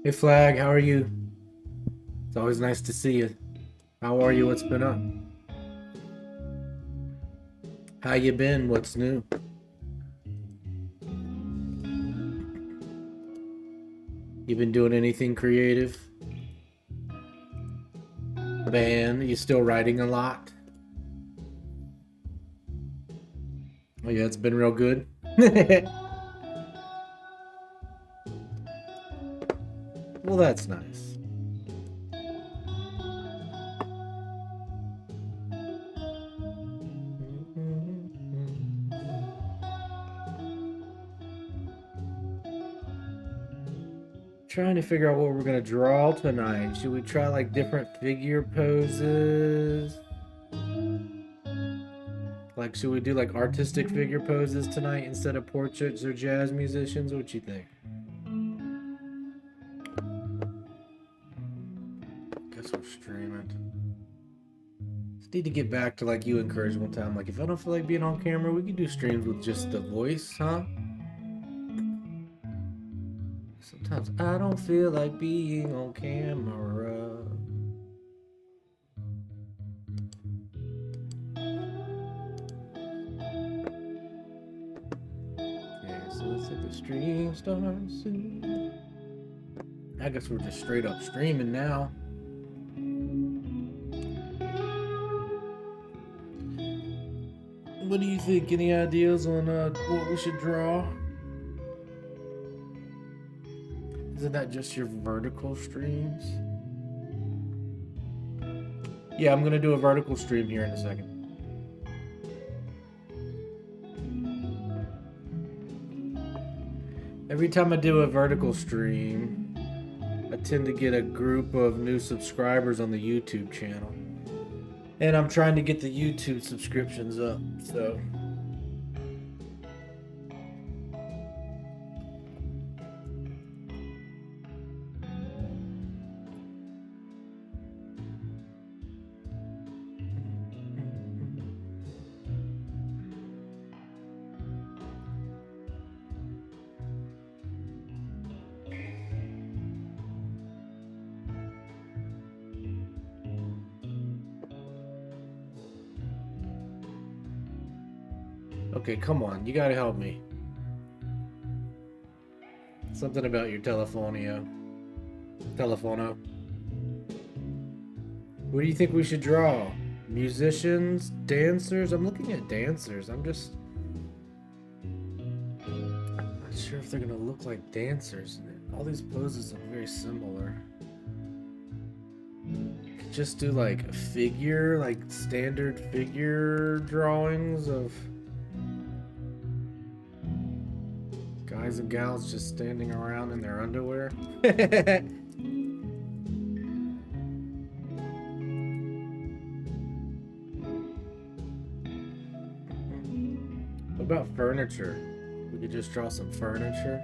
Hey Flag, how are you? It's always nice to see you. How are you? What's been up? How you been? What's new? You been doing anything creative? Band? You still writing a lot? Oh yeah, it's been real good. Well, that's nice. Trying to figure out what we're gonna draw tonight. Should we try like different figure poses? Like, should we do like artistic figure poses tonight instead of portraits or jazz musicians? What you think? Guess we're streaming. Just need to get back to like you encouraged one time. Like, if I don't feel like being on camera, we can do streams with just the voice, huh? Sometimes I don't feel like being on camera. Yeah, so let's hit the stream starts soon. I guess we're just straight up streaming now. What do you think? Any ideas on what we should draw? Isn't that just your vertical streams? Yeah, I'm gonna do a vertical stream here in a second. Every time I do a vertical stream, I tend to get a group of new subscribers on the YouTube channel. And I'm trying to get the YouTube subscriptions up, so. Okay, come on, you gotta help me. Something about your telefonio. Telephono. What do you think we should draw? Musicians? Dancers? I'm looking at dancers. I'm just not sure if they're gonna look like dancers. All these poses look very similar. Could just do like a figure, like standard figure drawings of guys and gals just standing around in their underwear. What about furniture? We could just draw some furniture.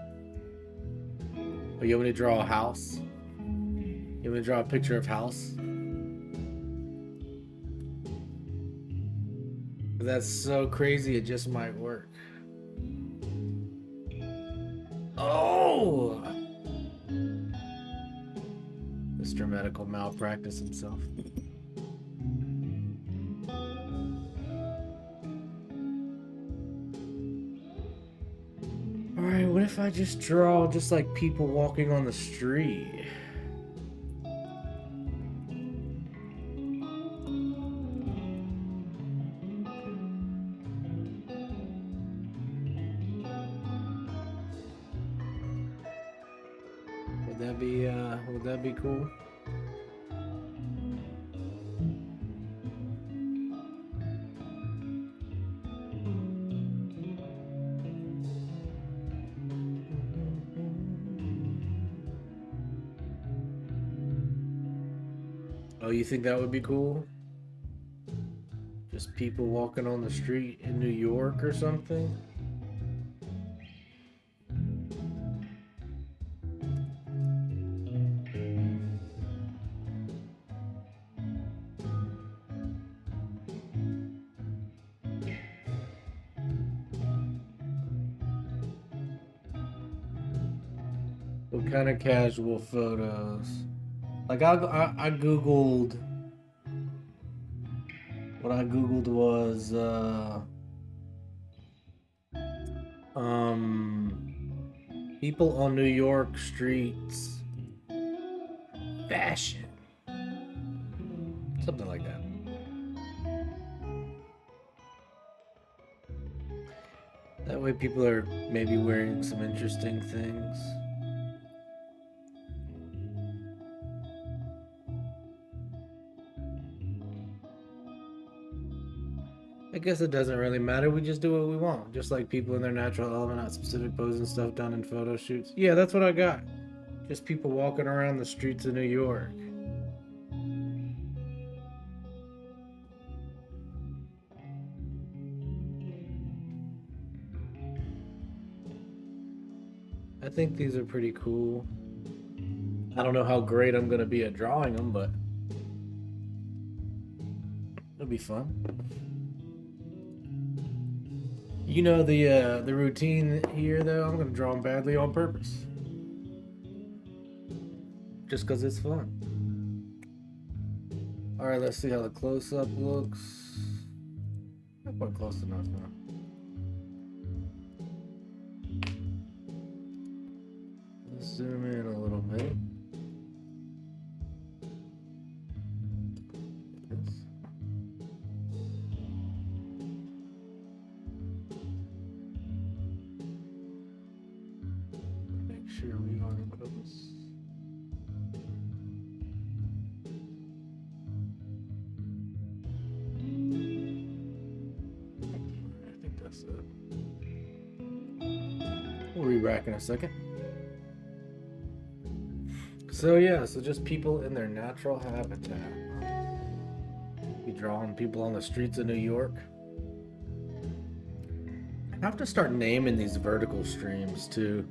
Oh, you want me to draw a house? You want me to draw a picture of house? That's so crazy, it just might work. Oh! Mr. Medical Malpractice himself. Alright, what if I just draw just like people walking on the street? Would that be cool? Oh, you think that would be cool? Just people walking on the street in New York or something? What kind of casual photos? Like I googled. What I googled was people on New York streets fashion, something like that. That way people are maybe wearing some interesting things. I guess it doesn't really matter. We just do what we want. Just like people in their natural element, not specific poses and stuff done in photo shoots. Yeah, that's what I got. Just people walking around the streets of New York. I think these are pretty cool. I don't know how great I'm gonna be at drawing them, but it'll be fun. You know the routine here, though. I'm gonna draw them badly on purpose, just cause it's fun. All right, let's see how the close-up looks. Not quite close enough now. Let's zoom in a little bit. Make sure we are close. I think that's it. We'll re-rack in a second. So yeah, so just people in their natural habitat. Be drawing people on the streets of New York. I have to start naming these vertical streams too.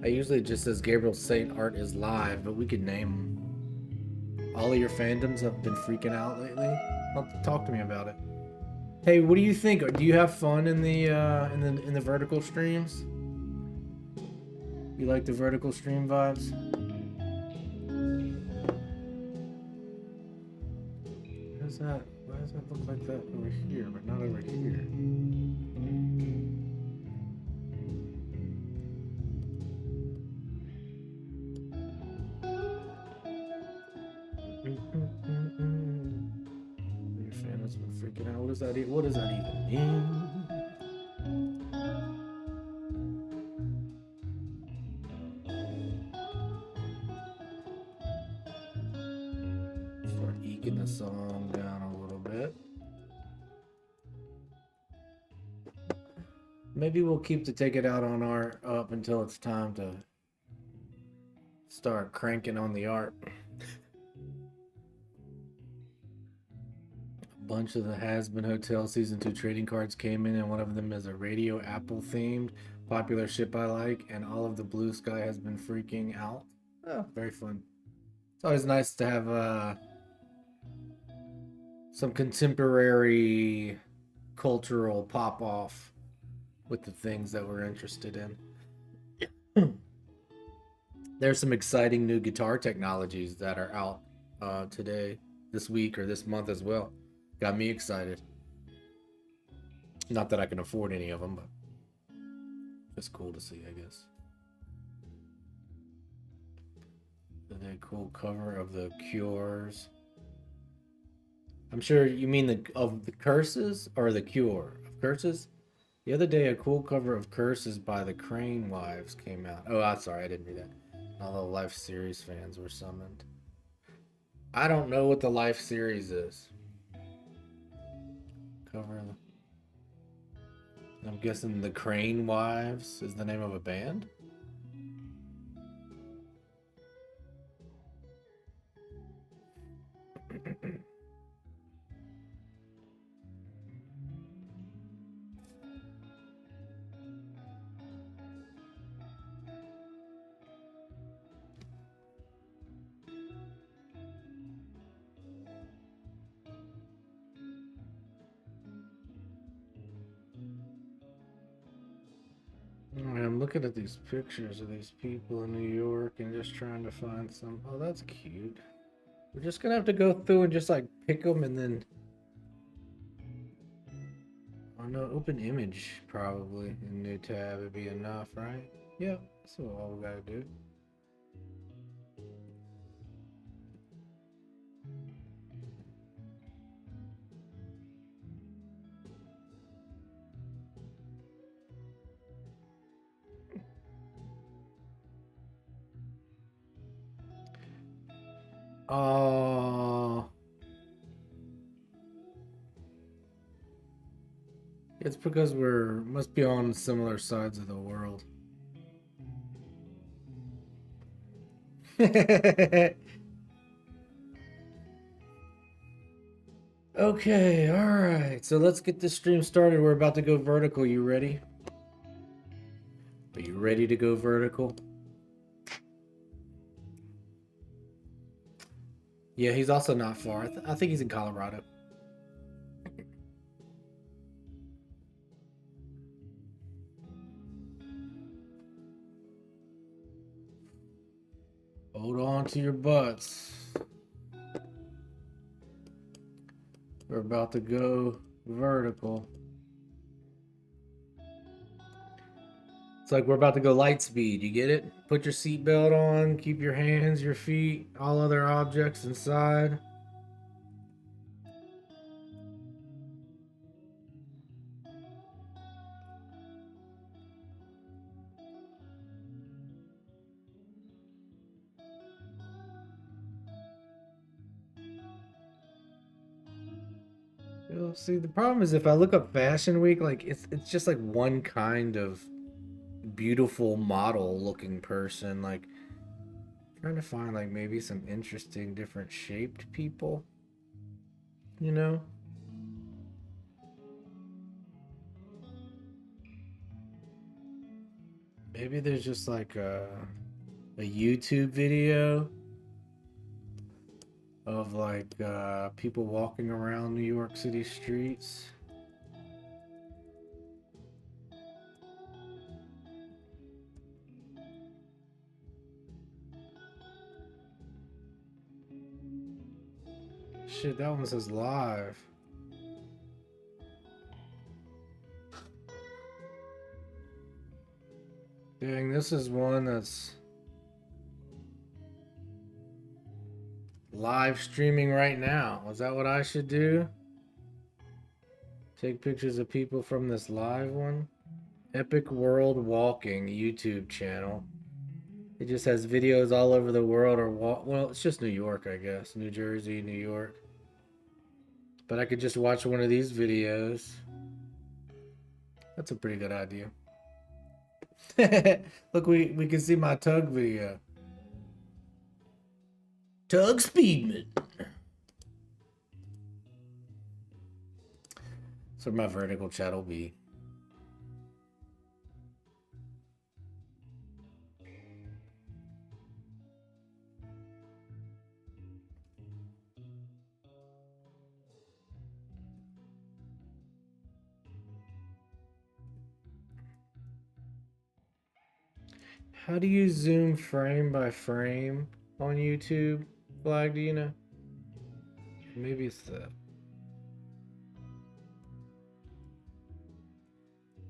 I usually just says Gabriel Saint Art is live, but we could name them. All of your fandoms have been freaking out lately. Talk to me about it. Hey, what do you think? Do you have fun in the vertical streams? You like the vertical stream vibes? That? Why does that look like that over here, but not over here? Your fan has been freaking out. What does that even mean? Start eking the song down a little bit. Maybe we'll keep the Take It Out on art up until it's time to start cranking on the art. A bunch of the Has-Been Hotel Season 2 trading cards came in, and one of them is a Radio Apple themed popular ship I like, and all of the Blue Sky has been freaking out. Oh, very fun. It's always nice to have some contemporary cultural pop-off with the things that we're interested in. There's some exciting new guitar technologies that are out today, this week, or this month as well. Got me excited. Not that I can afford any of them, but it's cool to see, I guess. The cool cover of the Cures. I'm sure you mean the Curses or the Cure of Curses. The other day, a cool cover of Curses by the Crane Wives came out. Oh, I'm sorry, I didn't do that. All the Life series fans were summoned. I don't know what the Life series is. Cover. I'm guessing the Crane Wives is the name of a band. looking at these pictures of these people in New York and just trying to find some. Oh, that's cute. We're just gonna have to go through and just like pick them and then. Oh no, open image probably in new tab would be enough, right? Yeah, that's all we gotta do. Oh, it's because we're must be on similar sides of the world. Okay, all right. So let's get this stream started. We're about to go vertical. You ready? Are you ready to go vertical? Yeah, he's also not far. I think he's in Colorado. Hold on to your butts. We're about to go vertical. It's like we're about to go light speed. You get it? Put your seatbelt on. Keep your hands, your feet, all other objects inside. See, the problem is if I look up Fashion Week, like it's just like one kind of beautiful model looking person. Like trying to find like maybe some interesting different shaped people, you know? Maybe there's just like a YouTube video of like people walking around New York City streets. Shit, that one says live. Dang, this is one that's live streaming right now. Is that what I should do? Take pictures of people from this live one? Epic World Walking YouTube channel. It just has videos all over the world or well, it's just New York, I guess. New Jersey, New York. But I could just watch one of these videos. That's a pretty good idea. Look, we can see my Tug video. Tug Speedman. So my vertical chat will be. How do you zoom frame by frame on YouTube? Flag, do you know? Maybe it's the.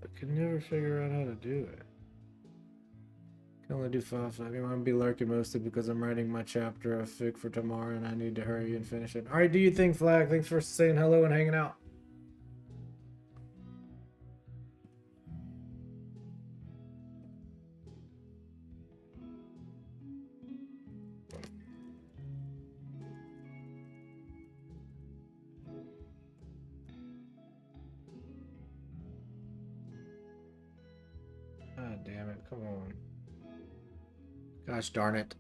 I could never figure out how to do it. Can only do 5 seconds. I'm gonna be lurking mostly because I'm writing my chapter of fic for tomorrow and I need to hurry and finish it. Alright, do you think, Flag? Thanks for saying hello and hanging out. God damn it, come on. Gosh darn it.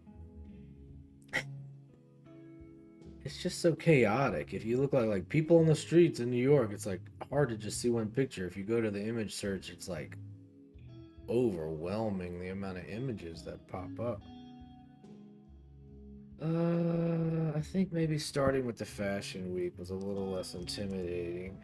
It's just so chaotic. If you look like people in the streets in New York, it's like hard to just see one picture. If you go to the image search, it's like overwhelming the amount of images that pop up. I think maybe starting with the Fashion Week was a little less intimidating.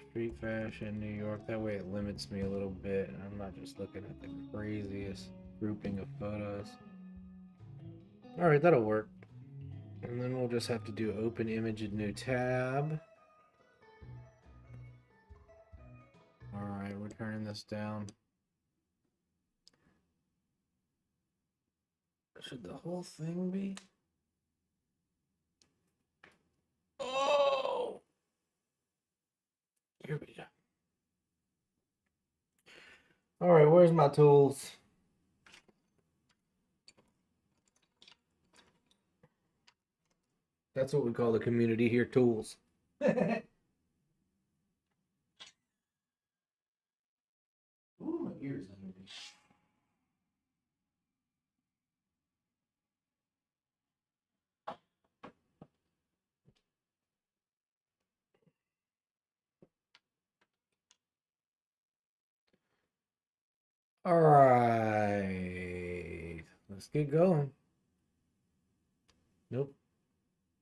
Street fashion, New York. That way it limits me a little bit. And I'm not just looking at the craziest grouping of photos. Alright, that'll work. And then we'll just have to do open image in new tab. Alright, we're turning this down. Should the whole thing be? Oh! Here we go. Alright, where's my tools? That's what we call the community here, tools. Ooh, my ears hungry. Alright. Let's get going. Nope.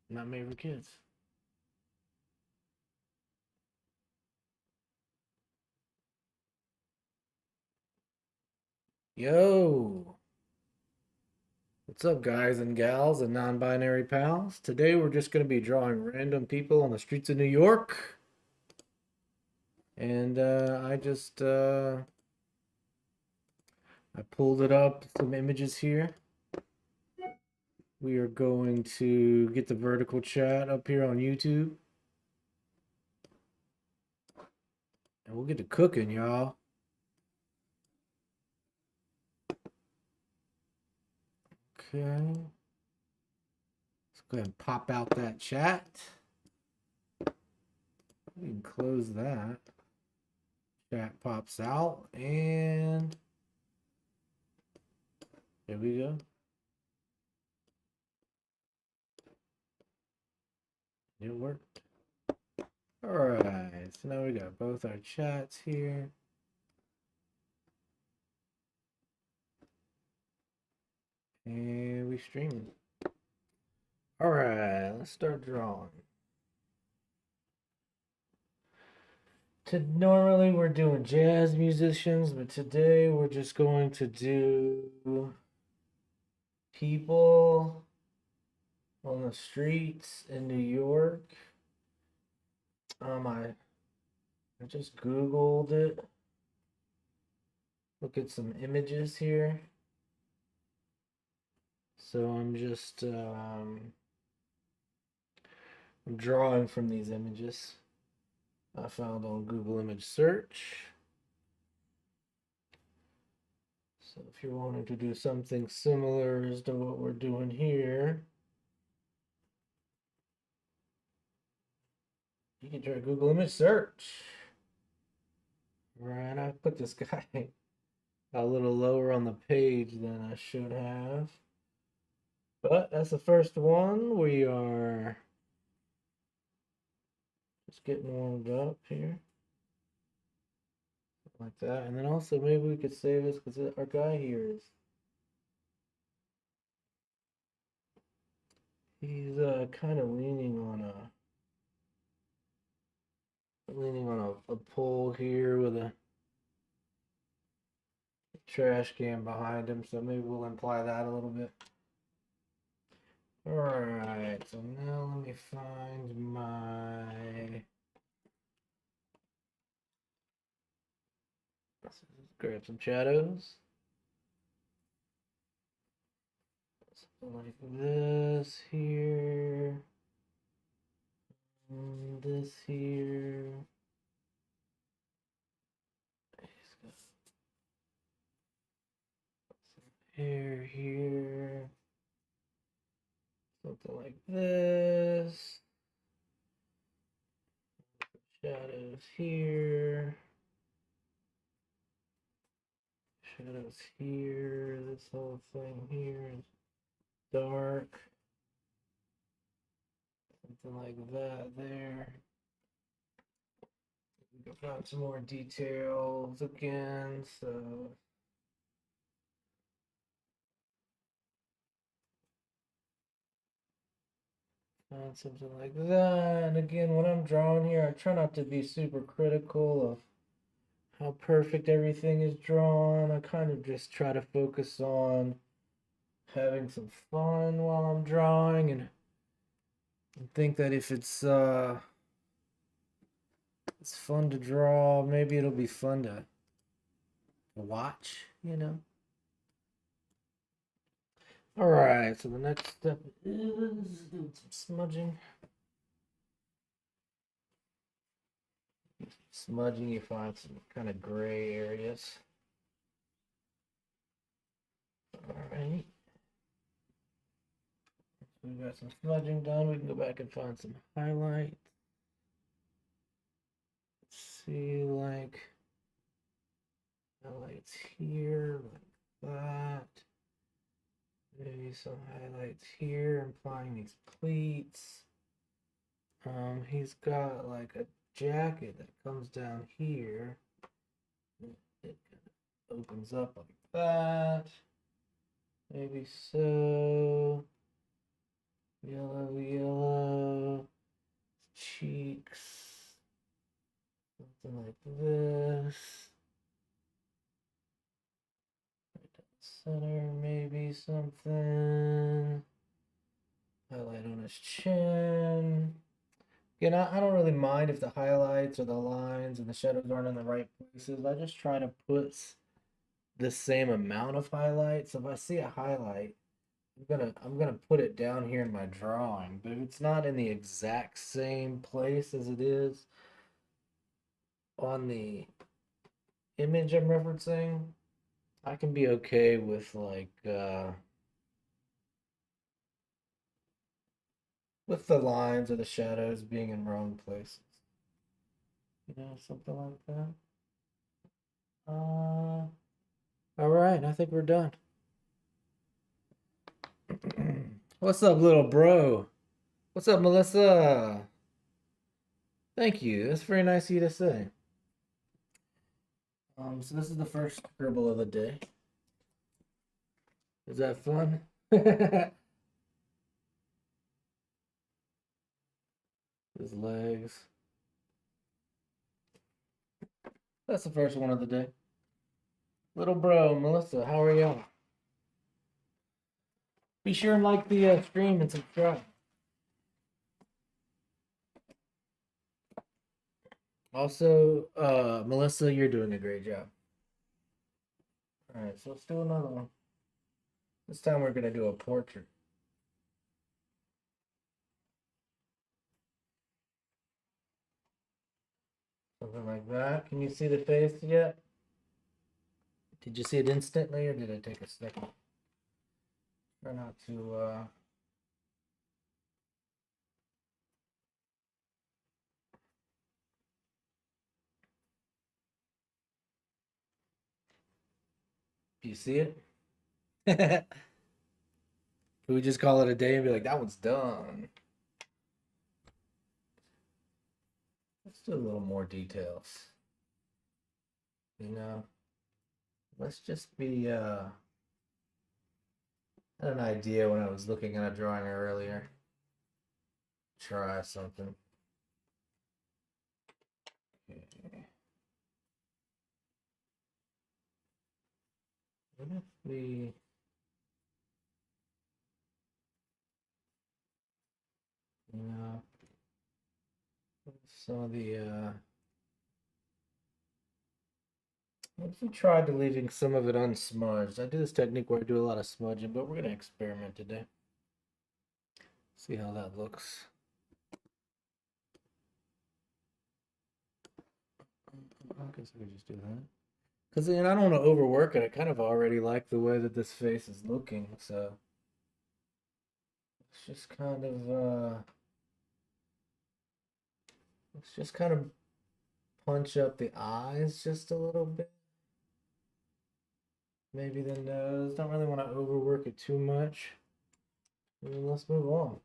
Not made for kids. Yo. What's up, guys and gals and non-binary pals? Today we're just going to be drawing random people on the streets of New York. And I pulled it up, some images here. We are going to get the vertical chat up here on YouTube. And we'll get to cooking, y'all. Okay. Let's go ahead and pop out that chat. We can close that. Chat pops out and there we go. It worked. Alright, so now we got both our chats here. And we streaming. Alright, let's start drawing. Normally we're doing jazz musicians, but today we're just going to do people on the streets in New York. I just Googled it. Look at some images here. So I'm just I'm drawing from these images I found on Google Image Search. So if you're wanting to do something similar as to what we're doing here, you can try Google Image Search. Right, I put this guy a little lower on the page than I should have. But that's the first one. We are just getting warmed up here. Like that. And then also maybe we could save this because our guy here is he's kind of leaning on a pole here with a trash can behind him, so maybe we'll imply that a little bit. Alright, so now let me find my let's grab some shadows. Something like this here. And this here. He's got some hair here. Something like this. Shadows here. Shadows here. This whole thing here is dark. Something like that there. We can find some more details again. So Find something like that. And again, when I'm drawing here, I try not to be super critical of how perfect everything is drawn. I kind of just try to focus on having some fun while I'm drawing and think that if it's fun to draw, maybe it'll be fun to watch, you know. All right, so the next step is doing some smudging. Smudging, you find some kind of gray areas. All right. So we got some smudging done. We can go back and find some highlights. Let's see, like highlights here, like that. Maybe some highlights here, implying these pleats. He's got like a jacket that comes down here. It kind of opens up like that. Maybe so. Yellow, yellow. Cheeks. Something like this. Right down the center, maybe something. Highlight on his chin. Again, I don't really mind if the highlights or the lines and the shadows aren't in the right places. I just try to put the same amount of highlights. So if I see a highlight, I'm gonna put it down here in my drawing. But if it's not in the exact same place as it is on the image I'm referencing, I can be okay with like with the lines or the shadows being in wrong places. You know, something like that. All right, I think we're done. What's up, little bro? What's up, Melissa? Thank you. That's very nice of you to say. So this is the first scribble of the day. Is that fun? His legs. That's the first one of the day. Little bro, Melissa, how are y'all? Be sure and like the stream and subscribe. Also, Melissa, you're doing a great job. All right, so let's do another one. This time we're gonna do a portrait. Something like that. Can you see the face yet? Did you see it instantly or did it take a second? Try not to do you see it? Can we just call it a day and be like, that one's done? Let's do a little more details. You know, let's just be I had an idea when I was looking at a drawing earlier. Try something. Okay. What if we some of the what if we tried to leaving some of it unsmudged? I do this technique where I do a lot of smudging, but we're gonna experiment today. See how that looks. I guess I could just do that. Because I don't want to overwork it. I kind of already like the way that this face is looking, so let's just kind of punch up the eyes just a little bit. Maybe the nose. Don't really want to overwork it too much. And let's move on.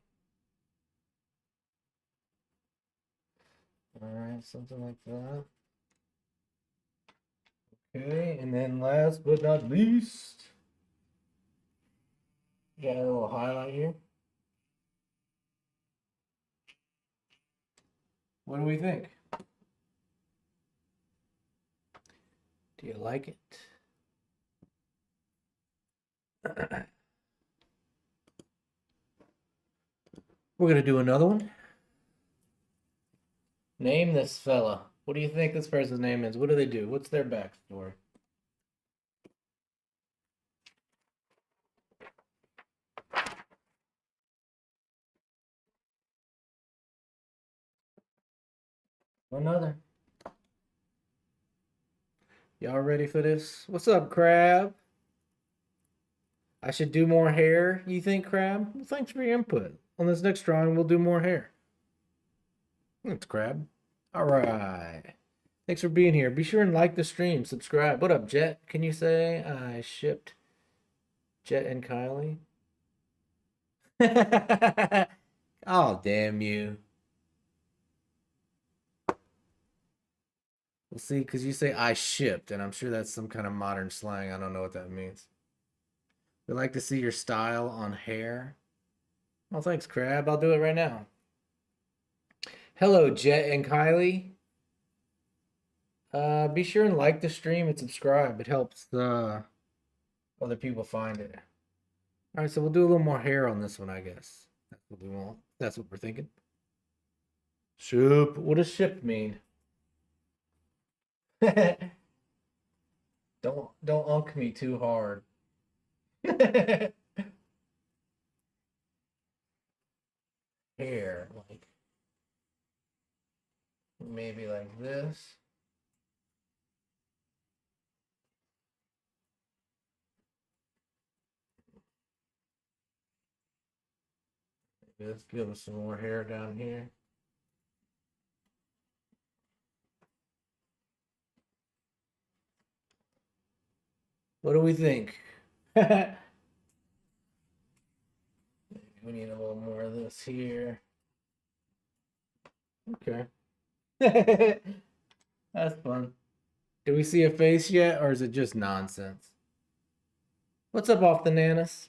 All right, something like that. Okay, and then last but not least, got a little highlight here. What do we think? Do you like it? We're gonna do another one. Name this fella. What do you think this person's name is? What do they do? What's their backstory? Another. Y'all ready for this? What's up, Crab? I should do more hair, you think, Crab? Well, thanks for your input. On this next drawing, we'll do more hair. Thanks, Crab. All right. Thanks for being here. Be sure and like the stream. Subscribe. What up, Jet? Can you say I shipped Jet and Kylie? Oh, damn you. We'll see, because you say I shipped, and I'm sure that's some kind of modern slang. I don't know what that means. We'd like to see your style on hair. Well, thanks, Crab. I'll do it right now. Hello, Jet and Kylie. Be sure and like the stream and subscribe. It helps other people find it. All right, so we'll do a little more hair on this one, I guess. That's what we want. That's what we're thinking. Ship. What does ship mean? Don't unk me too hard. Hair, like maybe like this. Let's give us some more hair down here. What do we think? We need a little more of this here. Okay. That's fun. Do we see a face yet, or is it just nonsense? What's up off the nanas?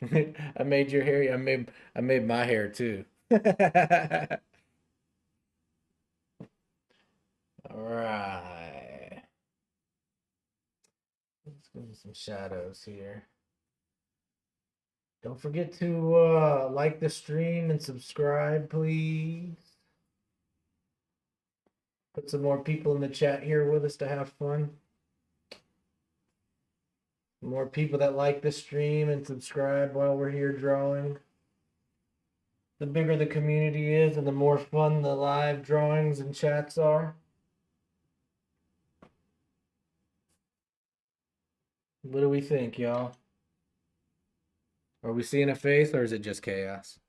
I made your hair. I made my hair too. All right. Let's give you some shadows here. Don't forget to like the stream and subscribe, please. Put some more people in the chat here with us to have fun. More people that like the stream and subscribe while we're here drawing. The bigger the community is and the more fun the live drawings and chats are. What do we think, y'all? Are we seeing a face or is it just chaos?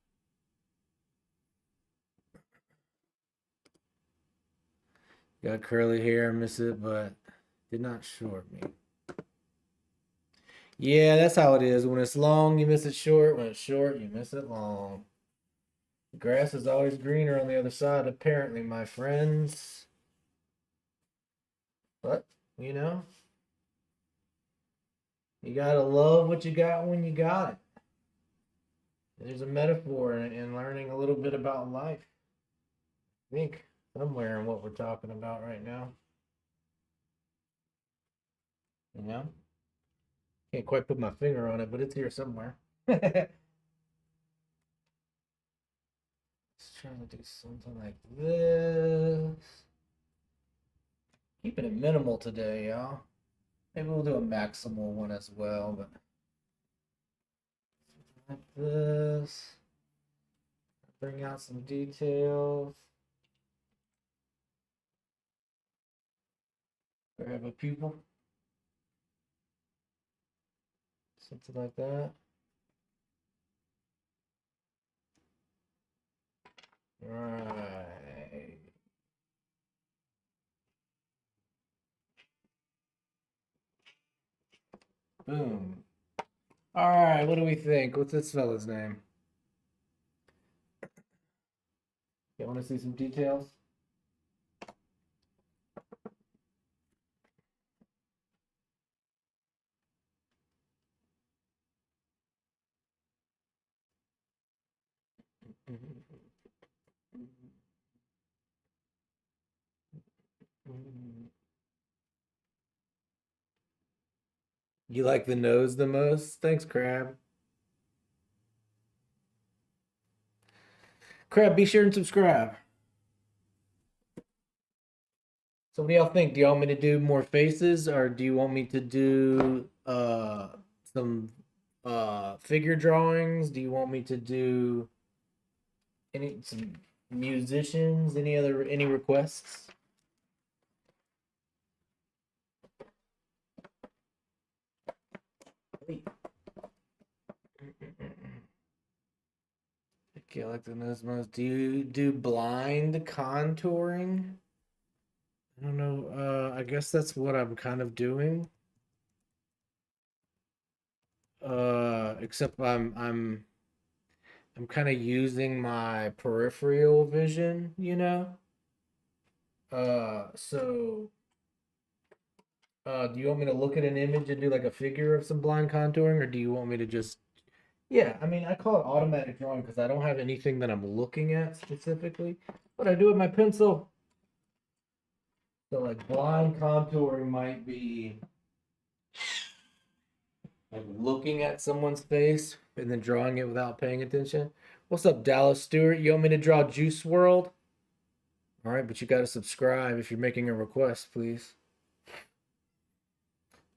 Got curly hair, miss it, but did not short me. Yeah, that's how it is. When it's long, you miss it short. When it's short, you miss it long. The grass is always greener on the other side, apparently, my friends. But, you know, you gotta love what you got when you got it. There's a metaphor in learning a little bit about life. I think somewhere in what we're talking about right now. You know? Can't quite put my finger on it, but it's here somewhere. Let's try to do something like this. Keeping it minimal today, y'all. Maybe we'll do a maximal one as well, but like this. Bring out some details. Grab a pupil. Something like that. Right. Boom. All right, what do we think? What's this fella's name? You want to see some details? Mm. You like the nose the most? Thanks, Crab. Crab, be sure and subscribe. So what do y'all think? Do y'all want me to do more faces or do you want me to do some figure drawings? Do you want me to do some musicians? Any requests? Okay, I like the nose most. Do you do blind contouring? I don't know. I guess that's what I'm kind of doing. Except I'm kind of using my peripheral vision, you know? So do you want me to look at an image and do like a figure of some blind contouring, or do you want me to just yeah, I mean, I call it automatic drawing because I don't have anything that I'm looking at specifically, but I do with my pencil. So like blind contouring might be like looking at someone's face and then drawing it without paying attention. What's up, Dallas Stewart? You want me to draw Juice World? All right, but you got to subscribe if you're making a request, please.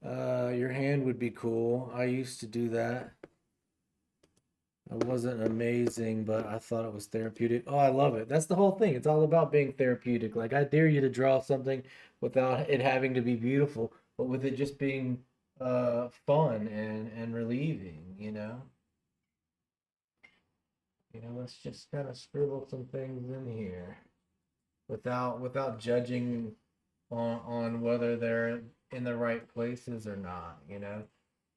Your hand would be cool. I used to do that. It wasn't amazing, but I thought it was therapeutic. Oh, I love it. That's the whole thing. It's all about being therapeutic. Like I dare you to draw something without it having to be beautiful, but with it just being fun and relieving, you know? You know, let's just kind of scribble some things in here without judging on whether they're in the right places or not, you know?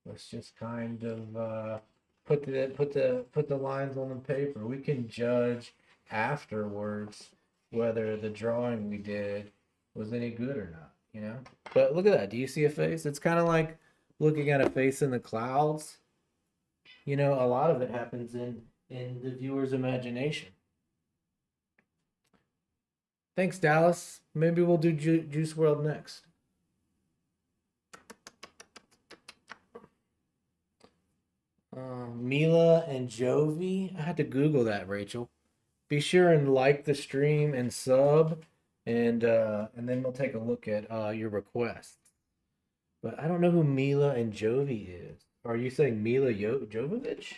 Let's just kind of put the lines on the paper. We can judge afterwards whether the drawing we did was any good or not, you know? But look at that. Do you see a face? It's kind of like looking at a face in the clouds. You know, a lot of it happens in the viewer's imagination. Thanks, Dallas. Maybe we'll do Juice World next. Mila and Jovi. I had to Google that, Rachel. Be sure and like the stream and sub, and then we'll take a look at your requests. But I don't know who Mila and Jovi is. Are you saying Mila Jovovich?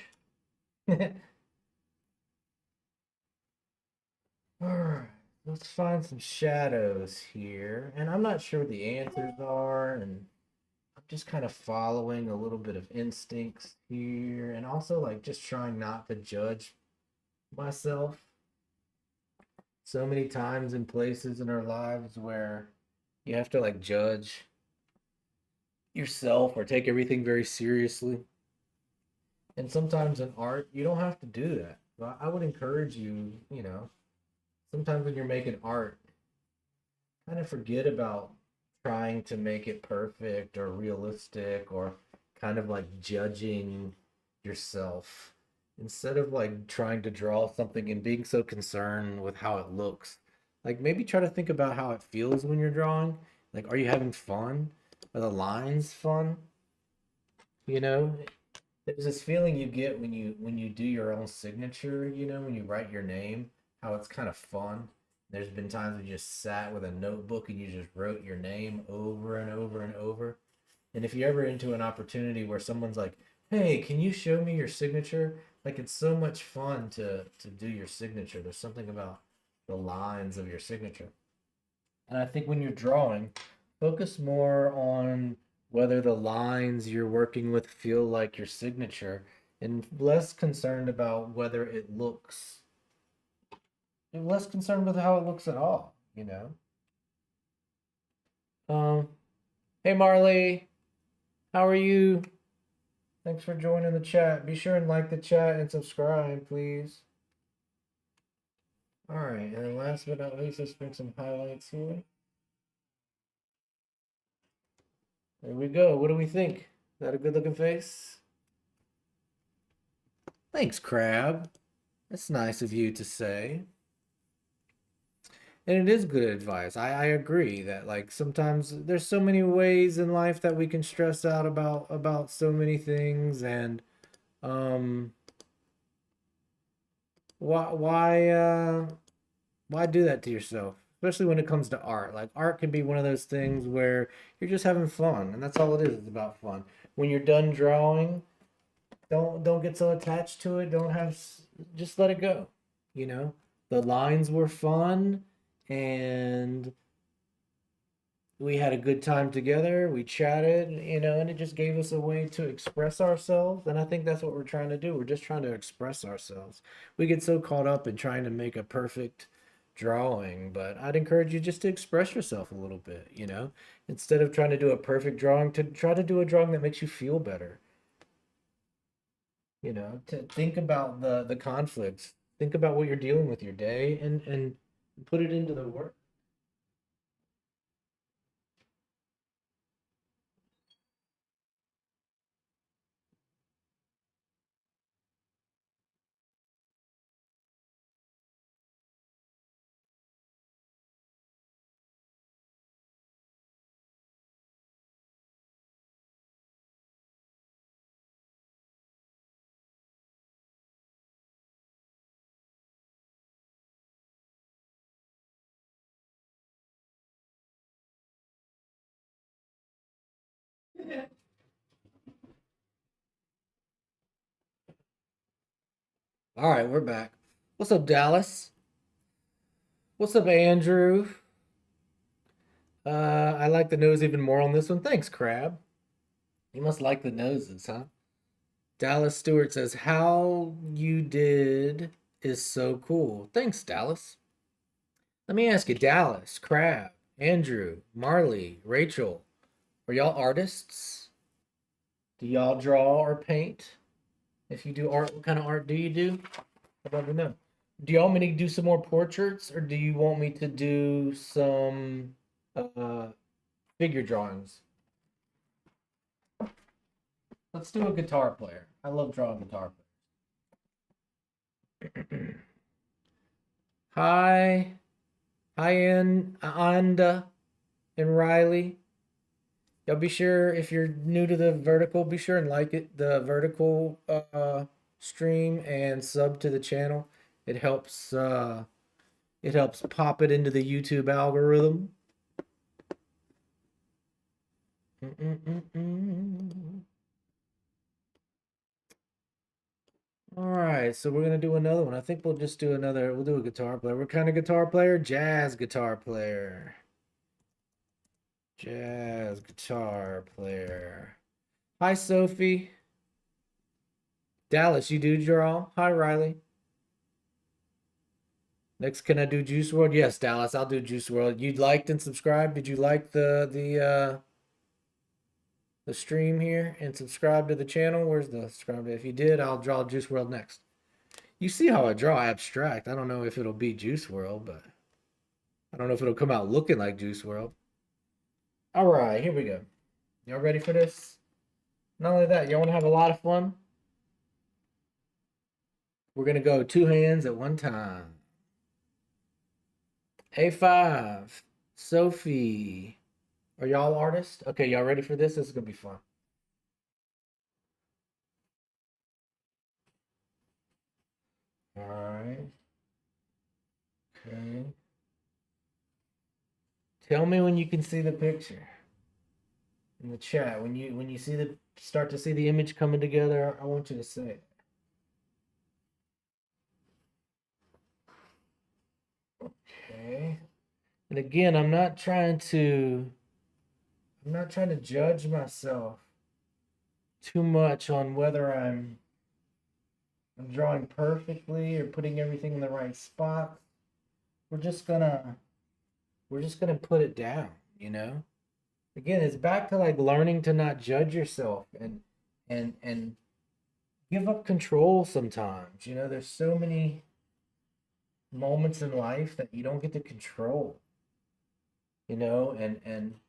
All right, let's find some shadows here, and I'm not sure what the answers are, and I'm just kind of following a little bit of instincts here, and also like just trying not to judge myself. So many times in places in our lives where you have to like judge yourself or take everything very seriously. And sometimes in art, you don't have to do that. But I would encourage you, you know, sometimes when you're making art, kind of forget about trying to make it perfect or realistic or kind of like judging yourself instead of like trying to draw something and being so concerned with how it looks. Like maybe try to think about how it feels when you're drawing. Like, are you having fun? Are the lines fun? You know, there's this feeling you get when you do your own signature, you know, when you write your name, how it's kind of fun. There's been times when you just sat with a notebook and you just wrote your name over and over and over. And if you're ever into an opportunity where someone's like, "Hey, can you show me your signature?" Like it's so much fun to do your signature. There's something about the lines of your signature. And I think when you're drawing, focus more on whether the lines you're working with feel like your signature and less concerned about whether it looks, and less concerned with how it looks at all, you know? Um, hey Marley, how are you? Thanks for joining the chat. Be sure and like the chat and subscribe, please. All right, and then last but not least, let's bring some highlights here. There we go. What do we think? Is that a good looking face? Thanks, Crab. That's nice of you to say. And it is good advice. I agree that like sometimes there's so many ways in life that we can stress out about so many things and um why do that to yourself? Especially when it comes to art. Like art can be one of those things where you're just having fun and that's all it is. It's about fun. When you're done drawing, don't get so attached to it. Don't have just let it go. You know, the lines were fun and we had a good time together. We chatted, and it just gave us a way to express ourselves. And I think that's what we're trying to do. We're just trying to express ourselves. We get so caught up in trying to make a perfect drawing, but I'd encourage you just to express yourself a little bit. Instead of trying to do a perfect drawing, to try to do a drawing that makes you feel better, to think about the conflicts, think about what you're dealing with your day and put it into the work. All right, we're back. What's up, Dallas? What's up, Andrew? I like the nose even more on this one. Thanks, Crab. You must like the noses, huh? Dallas Stewart says, "How you did is so cool." Thanks, Dallas. Let me ask you, Dallas, Crab, Andrew, Marley, Rachel, are y'all artists? Do y'all draw or paint? If you do art, what kind of art do you do? I'd love to know. Do y'all want me to do some more portraits, or do you want me to do some uh, figure drawings? Let's do a guitar player. I love drawing guitar players. Hi, Anda and Riley. Y'all be sure if you're new to the vertical, be sure and like it, the vertical stream and sub to the channel. It helps pop it into the YouTube algorithm. Mm-mm-mm-mm. All right, so we're gonna do another one. I think we'll just do another. We'll do a guitar player. What kind of guitar player? Jazz guitar player. Jazz guitar player. Hi, Sophie. Dallas, you do draw? Hi, Riley. Next, can I do Juice World? Yes, Dallas, I'll do Juice World. You liked and subscribed? Did you like the stream here and subscribe to the channel? Where's the subscribe? If you did, I'll draw Juice World next. You see how I draw abstract. I don't know if it'll be Juice World, but I don't know if it'll come out looking like Juice World. All right, here we go. Y'all ready for this? Not only that, y'all want to have a lot of fun? We're gonna go two hands at one time. A5, Sophie. Are y'all artists? Okay, y'all ready for this? This is gonna be fun. All right. Okay. Tell me when you can see the picture in the chat. When you see the start to see the image coming together, I want you to say it. Okay. And again, I'm not trying to judge myself too much on whether I'm drawing perfectly or putting everything in the right spot. We're just gonna we're just gonna put it down. Again, it's back to like learning to not judge yourself and give up control sometimes. There's so many moments in life that you don't get to control, and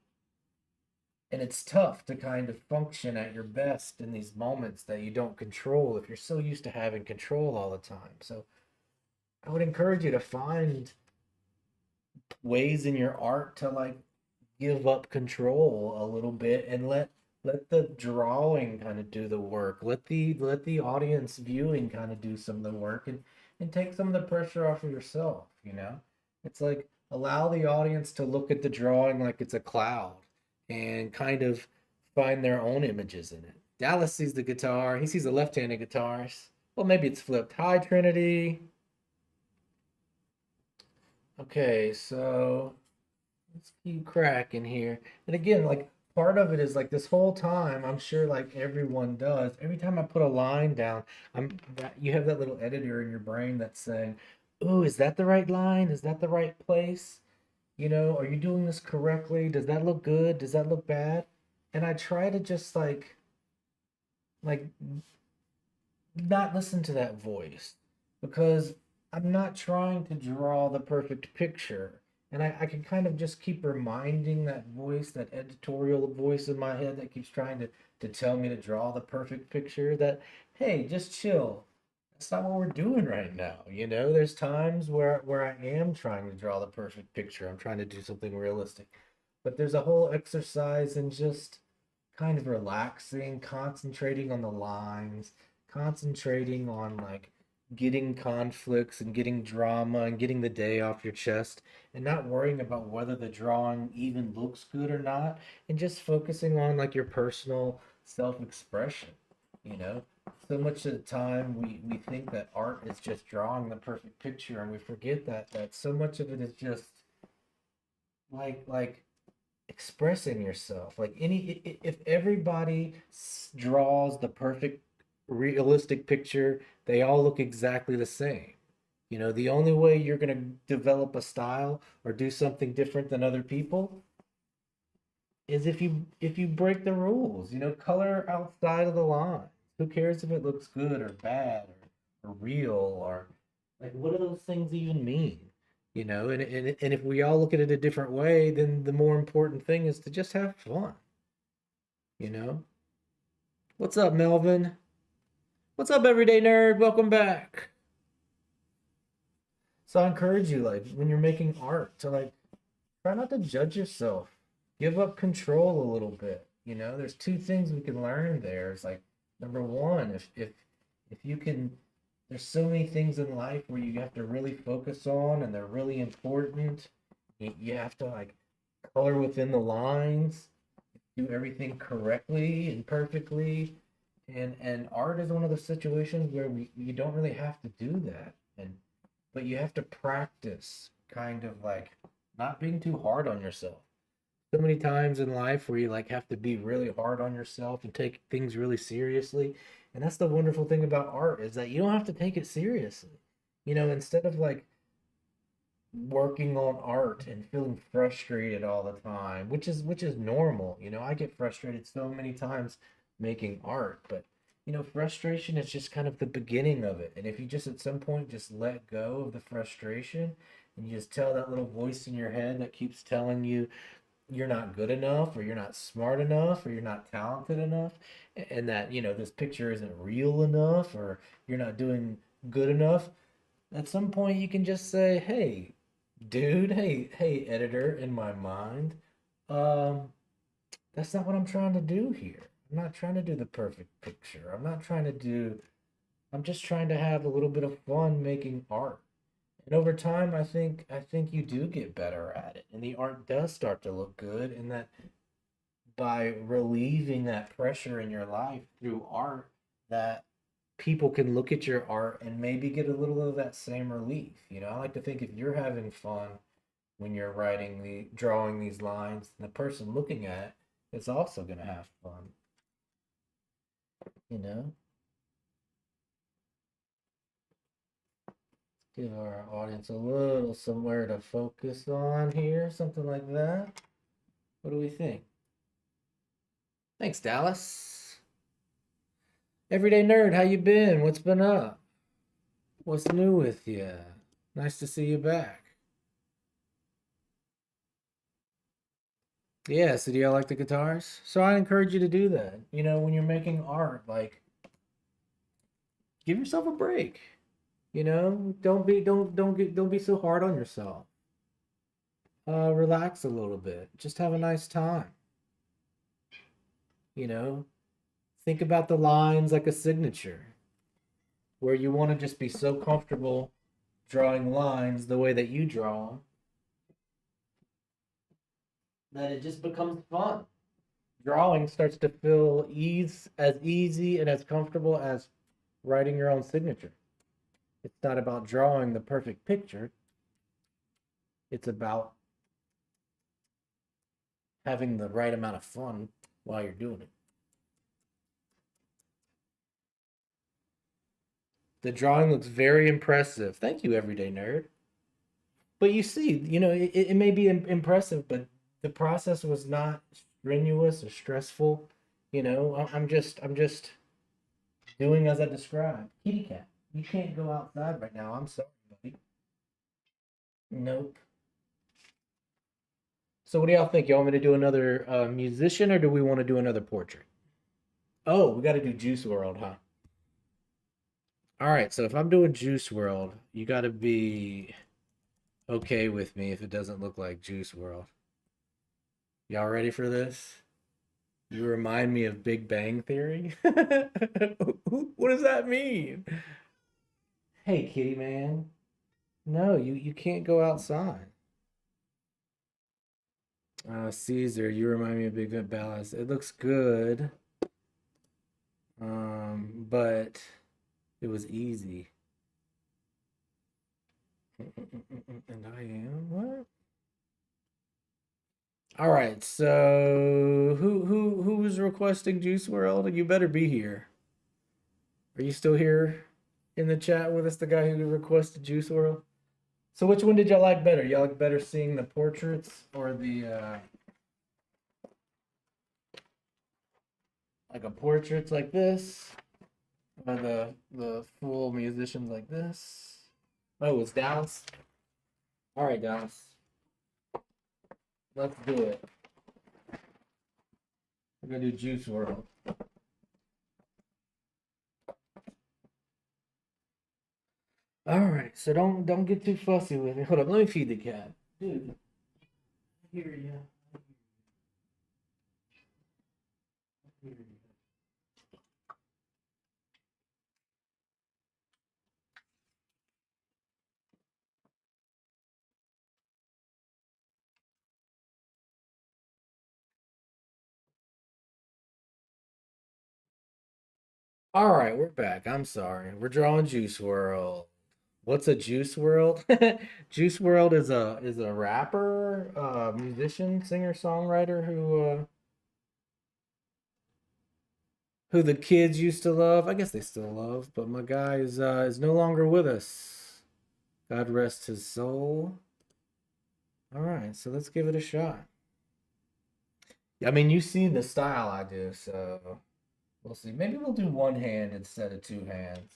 it's tough to kind of function at your best in these moments that you don't control if you're so used to having control all the time. So I would encourage you to find ways in your art to like give up control a little bit and let the drawing kind of do the work. Let the audience viewing kind of do some of the work and take some of the pressure off of yourself, you know? It's like allow the audience to look at the drawing like it's a cloud and kind of find their own images in it. Dallas sees the guitar, he sees a left-handed guitarist. Well, maybe it's flipped. Hi, Trinity. Okay, so let's keep cracking here. And again, like part of it is like this whole time, I'm sure like everyone does. Every time I put a line down, you have that little editor in your brain that's saying, "Oh, is that the right line? Is that the right place? You know, are you doing this correctly? Does that look good? Does that look bad?" And I try to just like not listen to that voice because I'm not trying to draw the perfect picture. And I can kind of just keep reminding that voice, that editorial voice in my head that keeps trying to tell me to draw the perfect picture that, hey, just chill. That's not what we're doing right now. You know, there's times where I am trying to draw the perfect picture. I'm trying to do something realistic. But there's a whole exercise in just kind of relaxing, concentrating on the lines, concentrating on like getting conflicts and getting drama and getting the day off your chest and not worrying about whether the drawing even looks good or not and just focusing on like your personal self-expression, you know? So much of the time we think that art is just drawing the perfect picture and we forget that so much of it is just like expressing yourself. Like if everybody draws the perfect realistic picture, they all look exactly the same. You know, the only way you're going to develop a style or do something different than other people is if you break the rules, you know, color outside of the line. Who cares if it looks good or bad or real or like what do those things even mean? You know, and if we all look at it a different way, then the more important thing is to just have fun, you know? What's up, Melvin? What's up, everyday nerd? Welcome back. So I encourage you, like, when you're making art, to like try not to judge yourself. Give up control a little bit. You know, there's two things we can learn there. It's like number one, if you can there's so many things in life where you have to really focus on and they're really important. You have to like color within the lines, do everything correctly and perfectly. And art is one of the situations where you don't really have to do that. And but you have to practice kind of like not being too hard on yourself. So many times in life where you like have to be really hard on yourself and take things really seriously. And that's the wonderful thing about art is that you don't have to take it seriously. You know, instead of like working on art and feeling frustrated all the time, which is normal. You know, I get frustrated so many times making art, but you know, frustration is just kind of the beginning of it. And if you just at some point just let go of the frustration and you just tell that little voice in your head that keeps telling you you're not good enough or you're not smart enough or you're not talented enough and that, you know, this picture isn't real enough or you're not doing good enough, at some point you can just say, "Hey, dude, hey, editor in my mind, um, that's not what I'm trying to do here. I'm not trying to do the perfect picture. I'm just trying to have a little bit of fun making art." And over time, I think you do get better at it, and the art does start to look good, and that by relieving that pressure in your life through art, that people can look at your art and maybe get a little of that same relief. You know, I like to think if you're having fun when you're drawing these lines, and the person looking at it is also gonna have fun, you know? Give our audience a little somewhere to focus on here, something like that. What do we think? Thanks, Dallas. Everyday nerd, how you been? What's been up? What's new with you? Nice to see you back. Yeah, so do y'all like the guitars? So I encourage you to do that. You know, when you're making art, like give yourself a break. You know, don't be so hard on yourself. relax a little bit. Just have a nice time. You know, think about the lines like a signature, where you want to just be so comfortable drawing lines the way that you draw 'em that it just becomes fun. Drawing starts to feel as easy and as comfortable as writing your own signature. It's not about drawing the perfect picture. It's about having the right amount of fun while you're doing it. The drawing looks very impressive. Thank you, everyday nerd. But you see, it may be impressive, but the process was not strenuous or stressful. I'm just doing as I described. Kitty cat, you can't go outside right now. I'm sorry, buddy. Nope. So what do y'all think? Y'all want me to do another musician, or do we want to do another portrait? Oh, we got to do Juice World, huh? All right. So if I'm doing Juice World, you got to be okay with me if it doesn't look like Juice World. Y'all ready for this? You remind me of Big Bang Theory. What does that mean? Hey, kitty man. No, you can't go outside. Caesar, you remind me of Big Bang Ballast. It looks good, but it was easy. And I am what? All right, so who was requesting Juice World? You better be here. Are you still here in the chat with us? The guy who requested Juice World. So which one did y'all like better? Y'all like better seeing the portraits or the like a portraits like this, or the full musicians like this? Oh, it's Dallas. All right, Dallas, let's do it. We're gonna do Juice World. All right, so don't get too fussy with me. Hold up, let me feed the cat, dude. I hear you. I hear you. All right, we're back. I'm sorry. We're drawing Juice World. What's a Juice World? Juice World is a rapper, musician, singer, songwriter who the kids used to love. I guess they still love, but my guy is no longer with us. God rest his soul. All right, so let's give it a shot. I mean, you see the style I do, so we'll see. Maybe we'll do one hand instead of two hands.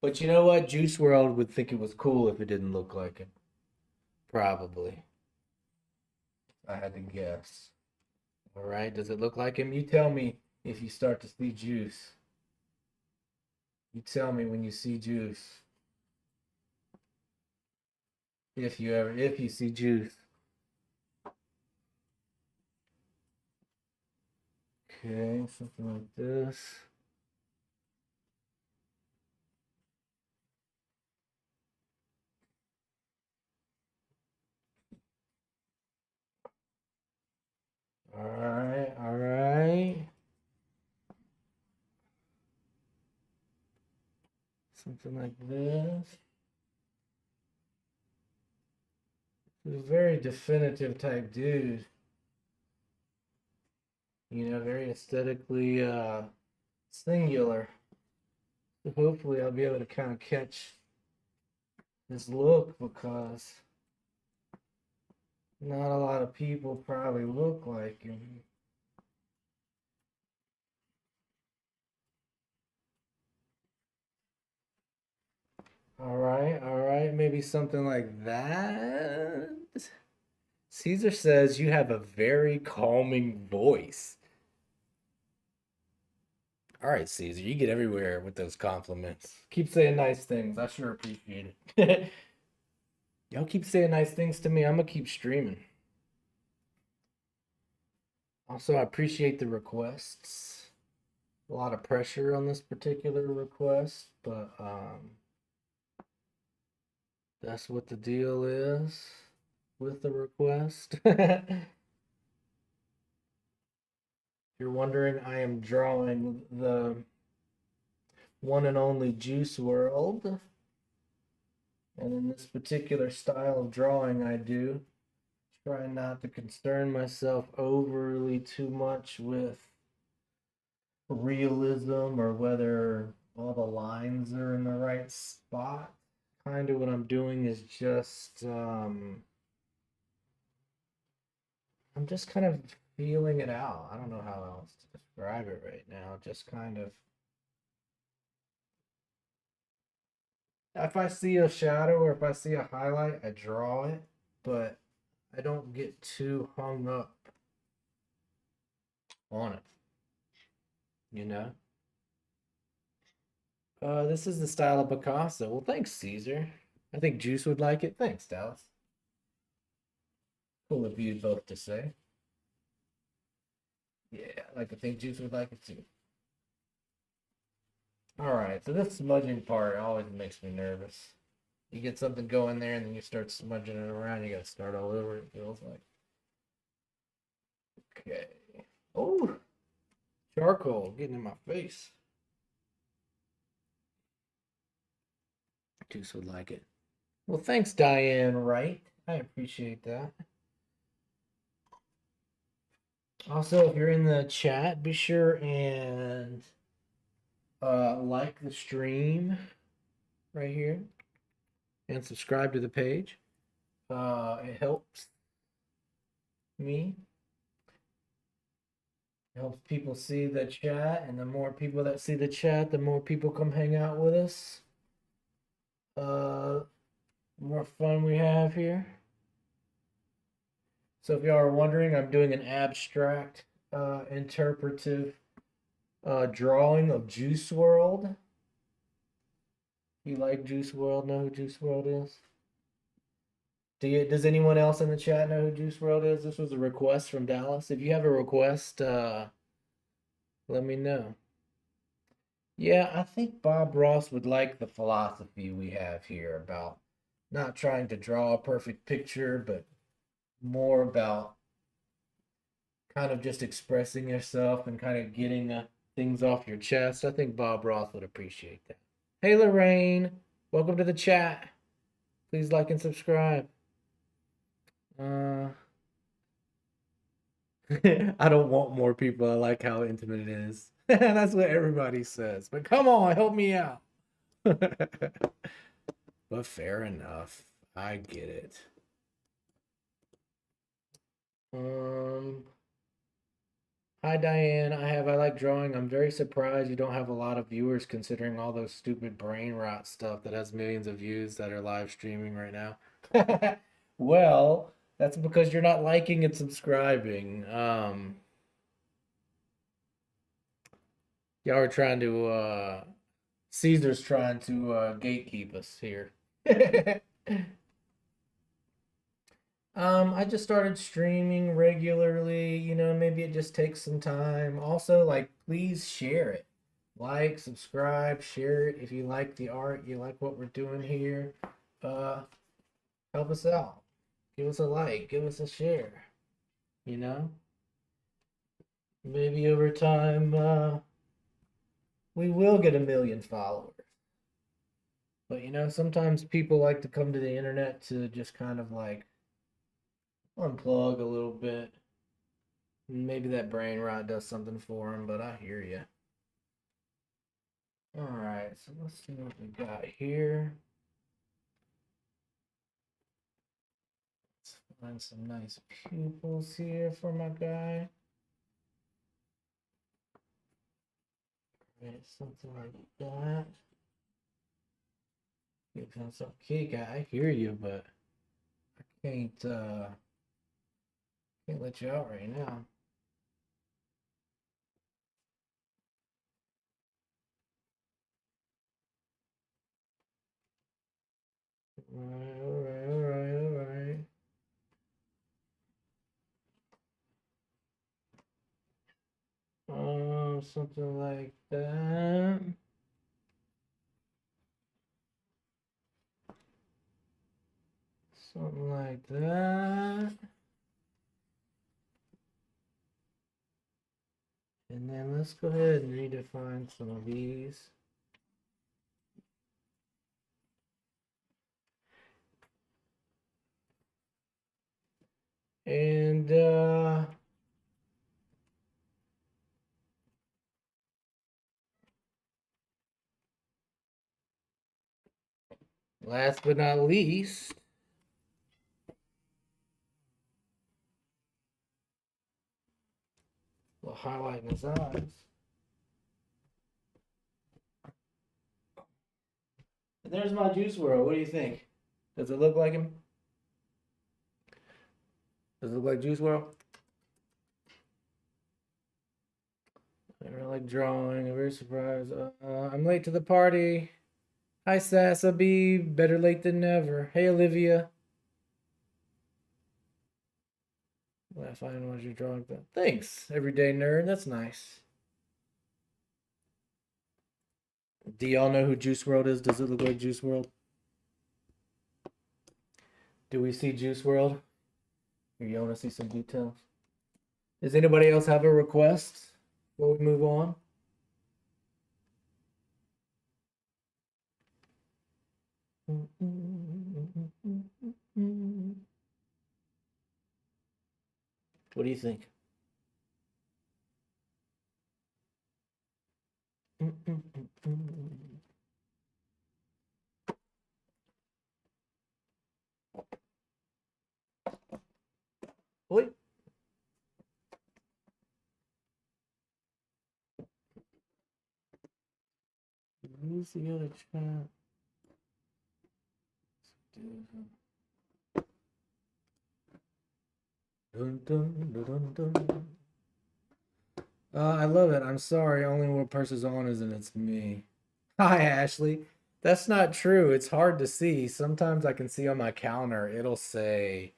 But you know what? Juice World would think it was cool if it didn't look like it. Probably. I had to guess. All right. Does it look like him? You tell me if you start to see Juice. You tell me when you see Juice. If you see Juice. Okay, something like this. All right, all right. Something like this. He's a very definitive type dude. Very aesthetically singular. So hopefully I'll be able to kind of catch his look because not a lot of people probably look like him. All right, maybe something like that. Caesar says you have a very calming voice. All right, Caesar, you get everywhere with those compliments. Keep saying nice things. I sure appreciate it. Y'all keep saying nice things to me. I'm gonna keep streaming. Also, I appreciate the requests. A lot of pressure on this particular request, but that's what the deal is with the request. If you're wondering, I am drawing the one and only Juice World. And in this particular style of drawing I do, try not to concern myself overly too much with realism or whether all the lines are in the right spot. Kind of what I'm doing is just I'm just kind of feeling it out. I don't know how else to describe it right now. Just kind of, if I see a shadow or if I see a highlight, I draw it, but I don't get too hung up on it, you know? This is the style of Picasso. Well, thanks, Caesar. I think Juice would like it. Thanks, Dallas. Cool of you both to say. Yeah, I like to think Juice would like it too. All right, so this smudging part always makes me nervous. You get something going there and then you start smudging it around, you gotta start all over, it feels like. Okay. Oh, charcoal getting in my face. Juice would like it. Well, thanks, Diane Wright. I appreciate that. Also, if you're in the chat, be sure and like the stream right here and subscribe to the page. It helps me. It helps people see the chat, and the more people that see the chat, the more people come hang out with us. The more fun we have here. So if y'all are wondering, I'm doing an abstract interpretive drawing of Juice World. You like Juice World? Know who Juice World is? Does anyone else in the chat know who Juice World is? This was a request from Dallas. If you have a request, let me know. Yeah, I think Bob Ross would like the philosophy we have here about not trying to draw a perfect picture, but more about kind of just expressing yourself and kind of getting things off your chest. I think Bob Ross would appreciate that. Hey, Lorraine, welcome to the chat. Please like and subscribe. I don't want more people. I like how intimate it is. That's what everybody says. But come on, help me out. But fair enough. I get it. Hi Diane. I like drawing. I'm very surprised you don't have a lot of viewers considering all those stupid brain rot stuff that has millions of views that are live streaming right now. Well, that's because you're not liking and subscribing. Y'all are trying to Caesar's trying to gatekeep us here. I just started streaming regularly, maybe it just takes some time. Also, like, please share it. Like, subscribe, share it if you like the art, you like what we're doing here. Help us out. Give us a like, give us a share. You know? Maybe over time, we will get 1 million followers. But sometimes people like to come to the internet to just kind of like unplug a little bit. Maybe that brain rot does something for them, but I hear you. All right, so let's see what we got here. Let's find some nice pupils here for my guy. Right, something like that. Okay, guy, I hear you, but I can't let you out right now. All right. Something like that. Something like that. And then let's go ahead and redefine some of these. And last but not least, we'll highlight his eyes. And there's my Juice World. What do you think? Does it look like him? Does it look like Juice World? I really like drawing. I'm very surprised. I'm late to the party. Hi, Sassa B. Better late than never. Hey, Olivia. Laugh, I didn't want you drawing that. Thanks, everyday nerd. That's nice. Do y'all know who Juice World is? Does it look like Juice World? Do we see Juice World? Or you want to see some details? Does anybody else have a request before we move on? What do you think? Wait. Who's the other chat? Dun, dun, dun, dun, dun. I love it. I'm sorry. Only one person's on is and it's me. Hi, Ashley. That's not true. It's hard to see. Sometimes I can see on my counter, it'll say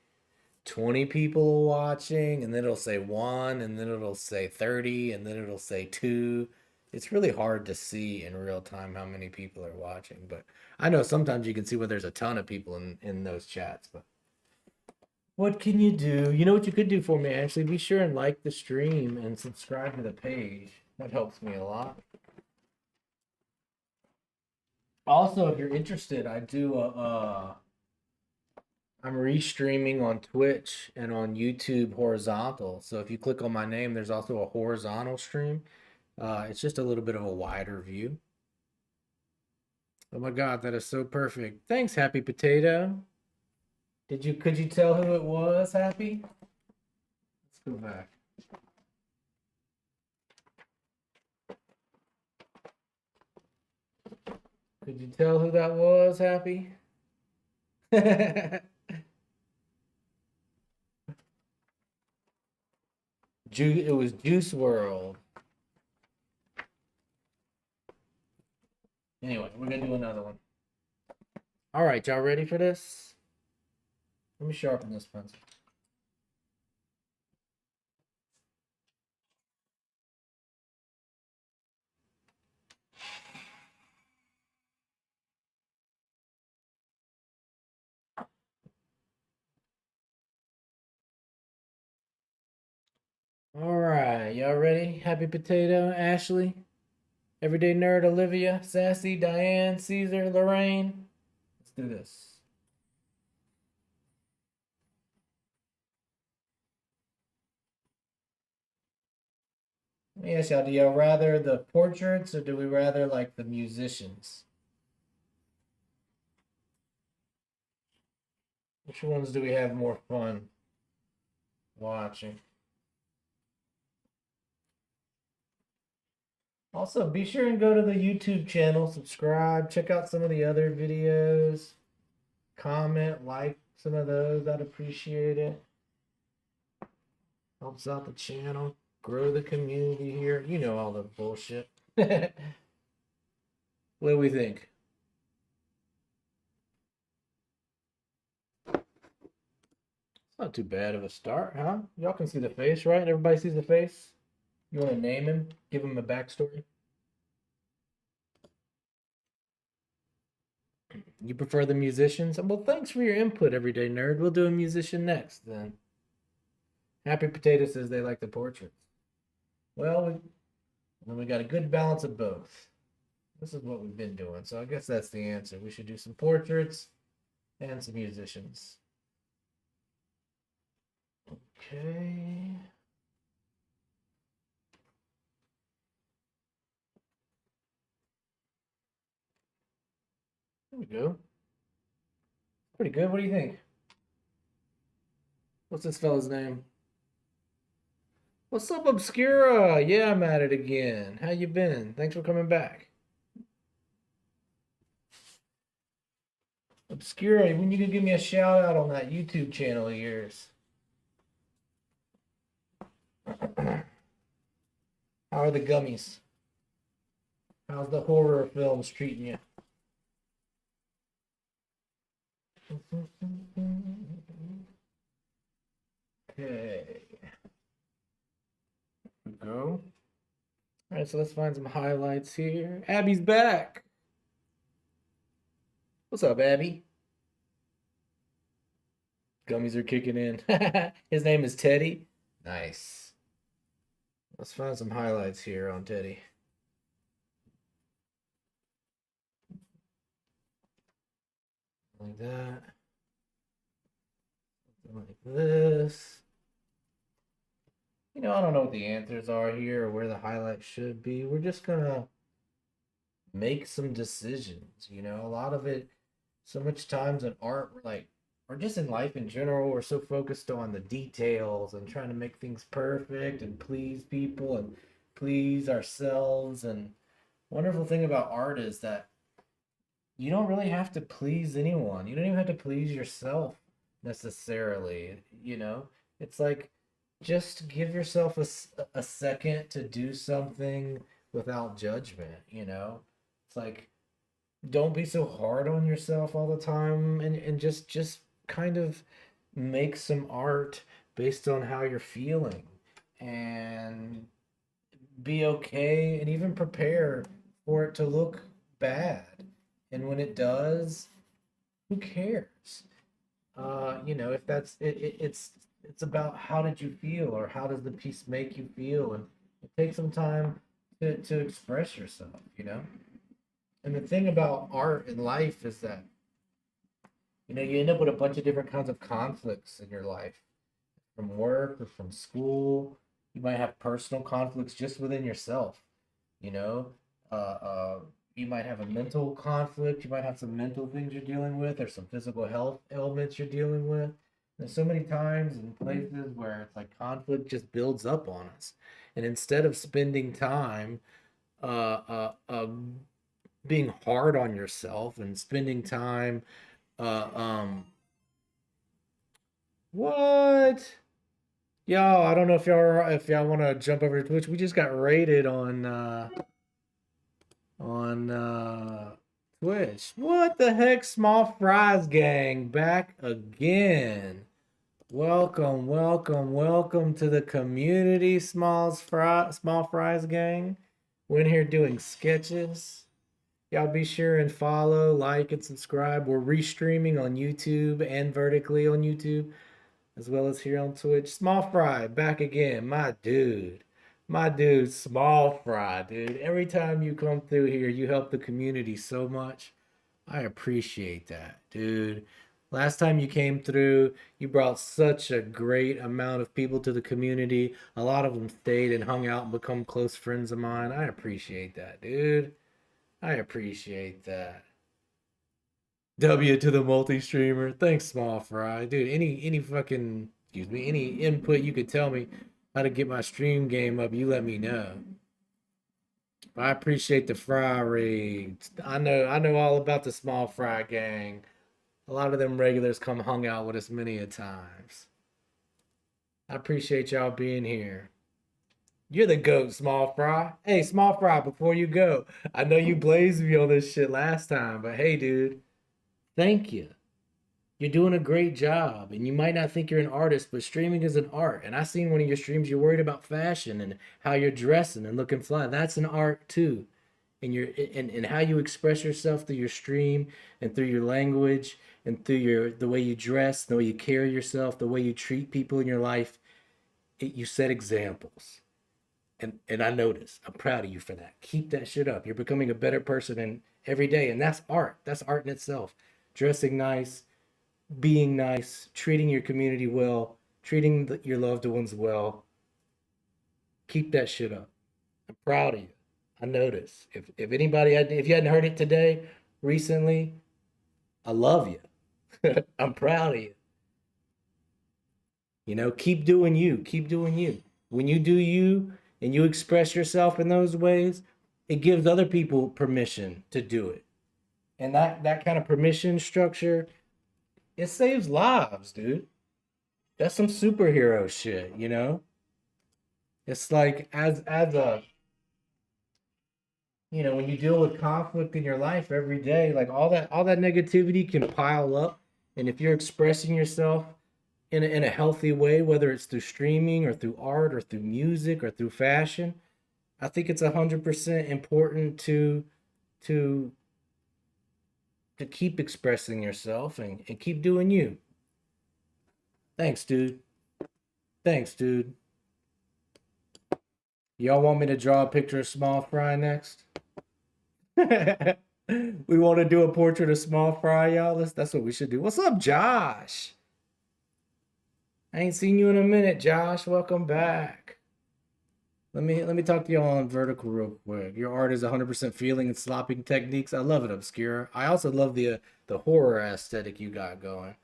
20 people watching, and then it'll say one, and then it'll say 30, and then it'll say two. It's really hard to see in real time how many people are watching. But I know sometimes you can see where there's a ton of people in those chats. But what can you do? You know what you could do for me, Ashley? Be sure and like the stream and subscribe to the page. That helps me a lot. Also, if you're interested, I do I'm restreaming on Twitch and on YouTube horizontal. So if you click on my name, there's also a horizontal stream. It's just a little bit of a wider view. Oh my God, that is so perfect. Thanks, Happy Potato. Could you tell who it was, Happy? Let's go back. Could you tell who that was, Happy? It was Juice World. Anyway, we're gonna do another one. All right, y'all ready for this? Let me sharpen this pencil. All right, y'all ready? Happy Potato, Ashley, Everyday Nerd, Olivia, Sassy, Diane, Caesar, Lorraine. Let's do this. Let me ask y'all, do y'all rather the portraits or do we rather like the musicians? Which ones do we have more fun watching? Also, be sure and go to the YouTube channel, subscribe, check out some of the other videos, comment, like some of those. I'd appreciate it. Helps out the channel, grow the community here. You know all the bullshit. What do we think? It's not too bad of a start, huh? Y'all can see the face, right? Everybody sees the face. You want to name him? Give him a backstory? You prefer the musicians? Well, thanks for your input, everyday nerd. We'll do a musician next, then. Happy Potato says they like the portraits. Well, we got a good balance of both. This is what we've been doing, so I guess that's the answer. We should do some portraits and some musicians. Okay. There we go. Pretty good. What do you think? What's this fella's name? What's up, Obscura? Yeah, I'm at it again. How you been? Thanks for coming back. Obscura, when you can give me a shout out on that YouTube channel of yours. How are the gummies? How's the horror films treating you? Okay. We go. All right, so let's find some highlights here. Abby's back. What's up, Abby? Gummies are kicking in. His name is Teddy. Nice. Let's find some highlights here on Teddy. Like that. Something like this. I don't know what the answers are here or where the highlights should be. We're just gonna make some decisions. A lot of it, so much times in art, we're like, or just in life in general, we're so focused on the details and trying to make things perfect and please people and please ourselves. And wonderful thing about art is that you don't really have to please anyone. You don't even have to please yourself necessarily. It's like just give yourself a second to do something without judgment. It's like don't be so hard on yourself all the time and just kind of make some art based on how you're feeling and be okay and even prepare for it to look bad. And when it does, who cares? If that's it's about how did you feel or how does the piece make you feel and take some time to express yourself. And the thing about art and life is that you end up with a bunch of different kinds of conflicts in your life from work or from school. You might have personal conflicts just within yourself. You know, uh, uh, you might have a mental conflict. You might have some mental things you're dealing with, or some physical health ailments you're dealing with. There's so many times and places where it's like conflict just builds up on us, and instead of spending time uh, uh, uh, being hard on yourself and spending time, uh, um, what? Y'all, I don't know if y'all want to jump over to Twitch. We just got raided on Twitch. What the heck, Small Fries Gang back again. Welcome, welcome, welcome to the community, Small Fries Gang. We're in here doing sketches. Y'all be sure and follow, like, and subscribe. We're restreaming on YouTube and vertically on YouTube, as well as here on Twitch. Small Fry, back again, my dude. My dude, Small Fry, dude. Every time you come through here, you help the community so much. I appreciate that, dude. Last time you came through, you brought such a great amount of people to the community. A lot of them stayed and hung out and become close friends of mine. I appreciate that, dude. I appreciate that. W to the multi-streamer. Thanks, Small Fry. Dude, any fucking, excuse me, any input you could tell me how to get my stream game up, you let me know. I appreciate the fry raids. I know all about the Small Fry gang. A lot of them regulars come hung out with us many a times. I appreciate y'all being here. You're the goat, Small Fry. Hey, Small Fry, before you go, I know you blazed me on this shit last time, but hey, dude, thank you. You're doing a great job, and you might not think you're an artist, but streaming is an art. And I seen one of your streams. You're worried about fashion and how you're dressing and looking fly. That's an art too. And how you express yourself through your stream and through your language and through your the way you dress, the way you carry yourself, the way you treat people in your life. You set examples. And I notice. I'm proud of you for that. Keep that shit up. You're becoming a better person and every day, and that's art. That's art in itself. Dressing nice, being nice, treating your community well, treating your loved ones well. Keep that shit up. I'm proud of you. I notice. If anybody, if you hadn't heard it today, recently, I love you. I'm proud of you. You know, keep doing you. Keep doing you. When you do you and you express yourself in those ways, it gives other people permission to do it. And that kind of permission structure, it saves lives, dude. That's some superhero shit, you know? It's like as a when you deal with conflict in your life every day, like all that negativity can pile up. And if you're expressing yourself in a healthy way, whether it's through streaming or through art or through music or through fashion, I think it's 100% important to to keep expressing yourself and keep doing you. Thanks, dude. Thanks, dude. Y'all want me to draw a picture of Small Fry next? We want to do a portrait of Small Fry, y'all. That's what we should do. What's up, Josh? I ain't seen you in a minute, Josh. Welcome back. Let me talk to y'all on vertical real quick. Your art is 100% feeling and slopping techniques. I love it, Obscura. I also love the horror aesthetic you got going.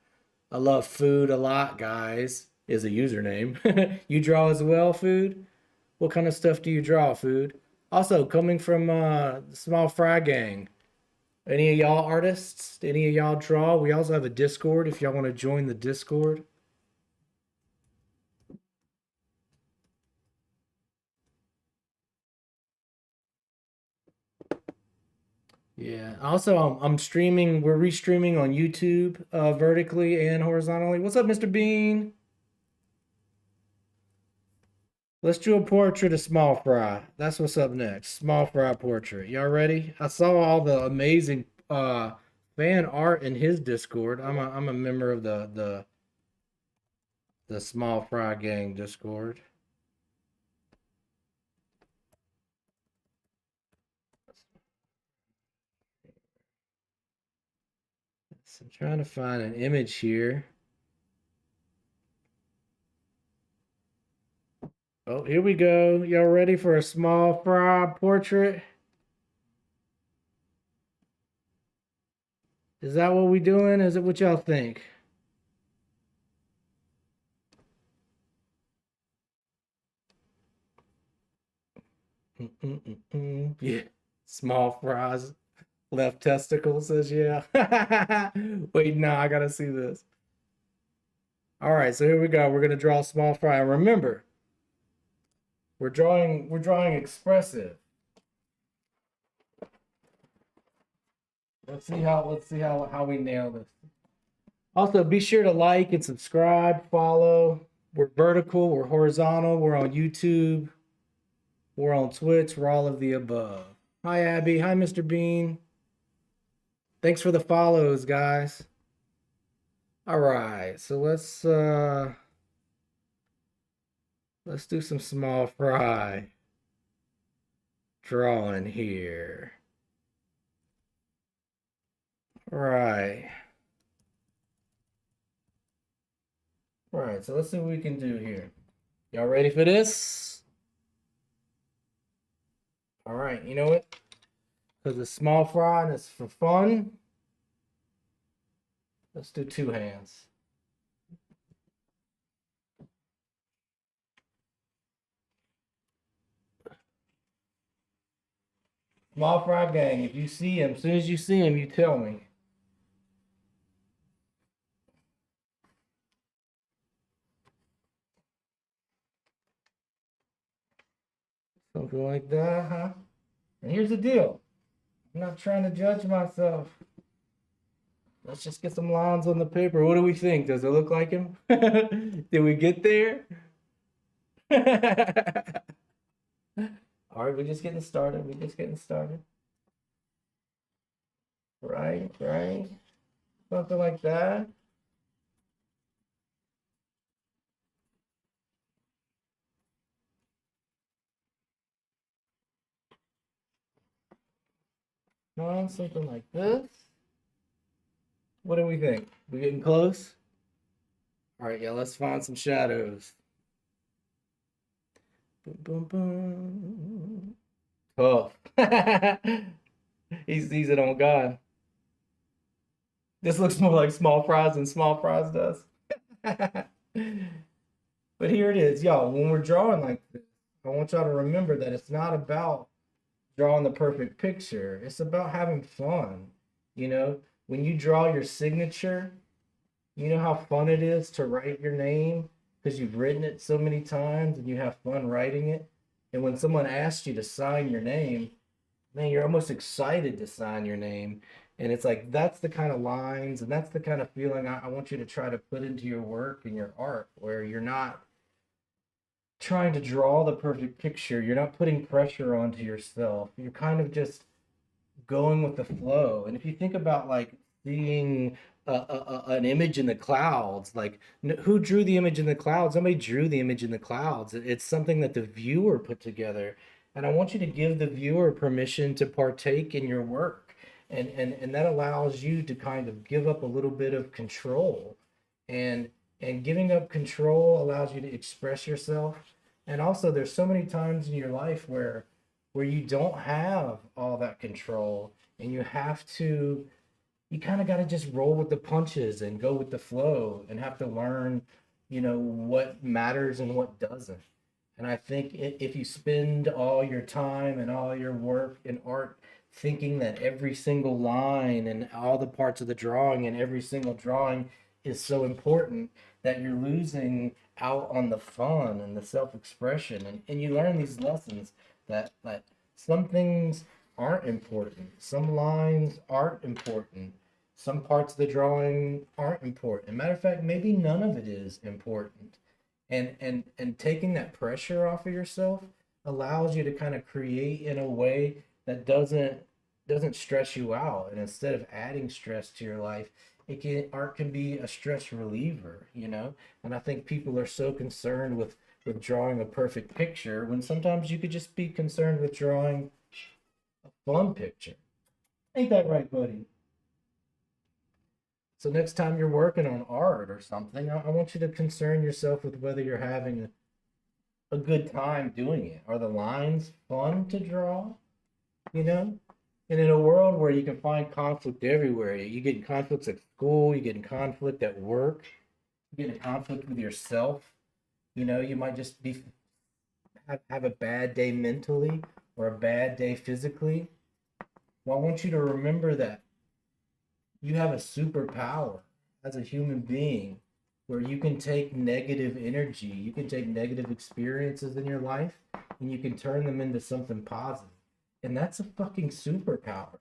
I love food a lot, guys. Is a username. You draw as well, food? What kind of stuff do you draw, food? Also, coming from Small Fry Gang. Any of y'all artists? Any of y'all draw? We also have a Discord if y'all want to join the Discord. Yeah. Also, I'm streaming. We're restreaming on YouTube, vertically and horizontally. What's up, Mr. Bean? Let's do a portrait of Small Fry. That's what's up next. Small Fry portrait. Y'all ready? I saw all the amazing fan art in his Discord. I'm a member of the Small Fry Gang Discord. So I'm trying to find an image here. Oh, here we go. Y'all ready for a Small Fry portrait? Is that what we doing? Is it what y'all think? Yeah. Small Fry's left testicle says yeah. Wait, no, I gotta see this. All right, so here we go. We're gonna draw Small Fry. Remember, we're drawing expressive. Let's see how we nail this. Also, be sure to like and subscribe, follow. We're vertical, we're horizontal, we're on YouTube, we're on Twitch, we're all of the above. Hi Abby, hi Mr. Bean. Thanks for the follows, guys. All right, so let's do some Small Fry drawing here. All right. All right, so let's see what we can do here. Y'all ready for this? All right, you know what? Because it's Small Fry and it's for fun, let's do two hands. Small Fry Gang, if you see him, as soon as you see him, you tell me. Something like that, huh? And here's the deal. I'm not trying to judge myself. Let's just get some lines on the paper. What do we think? Does it look like him? Did we get there? All right, we're just getting started. We're just getting started. Right, right. Something like that. Something like this. What do we think? We getting close? All right, yeah, let's find some shadows. Boom, boom, boom. Tough. He sees it on God. This looks more like small fries than small fries does. But here it is, y'all. When we're drawing like this, I want y'all to remember that it's not about drawing the perfect picture. It's about having fun. You know, when you draw your signature, you know how fun it is to write your name because you've written it so many times and you have fun writing it. And when someone asks you to sign your name, man, you're almost excited to sign your name. And it's like that's the kind of lines and that's the kind of feeling I want you to try to put into your work and your art, where you're not trying to draw the perfect picture. You're not putting pressure onto yourself. You're kind of just going with the flow. And if you think about like seeing an image in the clouds, like who drew the image in the clouds? Somebody drew the image in the clouds. It's something that the viewer put together. And I want you to give the viewer permission to partake in your work. And that allows you to kind of give up a little bit of control. And and giving up control allows you to express yourself. And also there's so many times in your life where you don't have all that control and you have to you kind of got to just roll with the punches and go with the flow and have to learn, what matters and what doesn't. And I think if you spend all your time and all your work in art thinking that every single line and all the parts of the drawing and every single drawing is so important, that you're losing out on the fun and the self-expression. And you learn these lessons that some things aren't important, some lines aren't important, some parts of the drawing aren't important. Matter of fact, maybe none of it is important. And taking that pressure off of yourself allows you to kind of create in a way that doesn't stress you out. And instead of adding stress to your life, art can be a stress reliever. And I think people are so concerned with drawing a perfect picture when sometimes you could just be concerned with drawing a fun picture. Ain't that right, buddy? So next time you're working on art or something, I want you to concern yourself with whether you're having a good time doing it. Are the lines fun to draw? You know? And in a world where you can find conflict everywhere, you get in conflicts at school, you get in conflict at work, you get in conflict with yourself. You might just have a bad day mentally or a bad day physically. Well, I want you to remember that you have a superpower as a human being where you can take negative energy, you can take negative experiences in your life, and you can turn them into something positive. And that's a fucking superpower.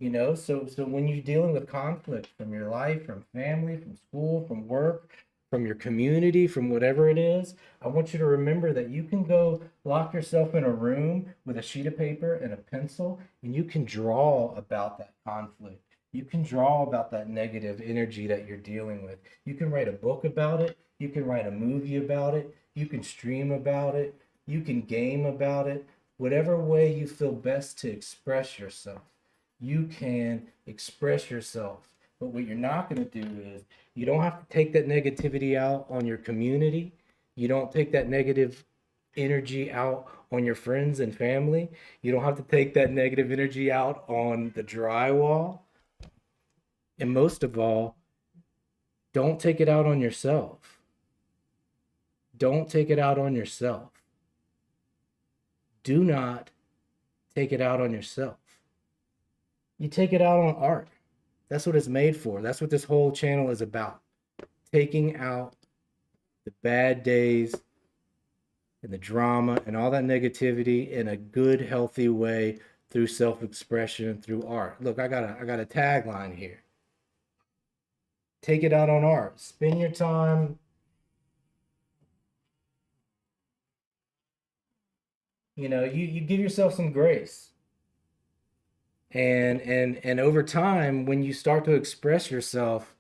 So when you're dealing with conflict from your life, from family, from school, from work, from your community, from whatever it is, I want you to remember that you can go lock yourself in a room with a sheet of paper and a pencil and you can draw about that conflict. You can draw about that negative energy that you're dealing with. You can write a book about it. You can write a movie about it. You can stream about it. You can game about it. Whatever way you feel best to express yourself, you can express yourself. But what you're not going to do is you don't have to take that negativity out on your community. You don't take that negative energy out on your friends and family. You don't have to take that negative energy out on the drywall. And most of all, don't take it out on yourself. Don't take it out on yourself. Do not take it out on yourself. You take it out on art. That's what it's made for. That's what this whole channel is about. Taking out the bad days and the drama and all that negativity in a good, healthy way through self-expression, through art. Look, I got a tagline here. take it out on art. Spend your time, you give yourself some grace. And over time, when you start to express yourself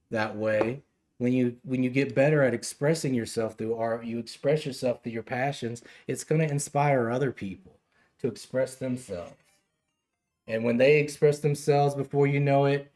that way, when you get better at expressing yourself through art, you express yourself through your passions, it's going to inspire other people to express themselves. And when they express themselves, before you know it,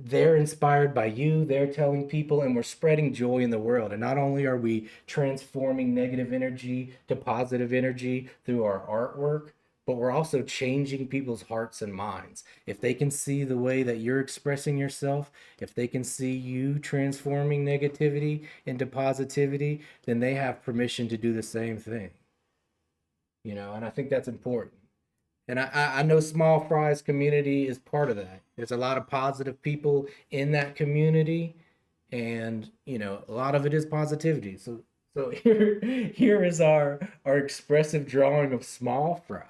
they're inspired by you, they're telling people, and we're spreading joy in the world. And not only are we transforming negative energy to positive energy through our artwork, but we're also changing people's hearts and minds. If they can see the way that you're expressing yourself, if they can see you transforming negativity into positivity, then they have permission to do the same thing. And I think that's important. And I know Small Fries community is part of that. There's a lot of positive people in that community, and a lot of it is positivity. So here is our expressive drawing of Small Fry.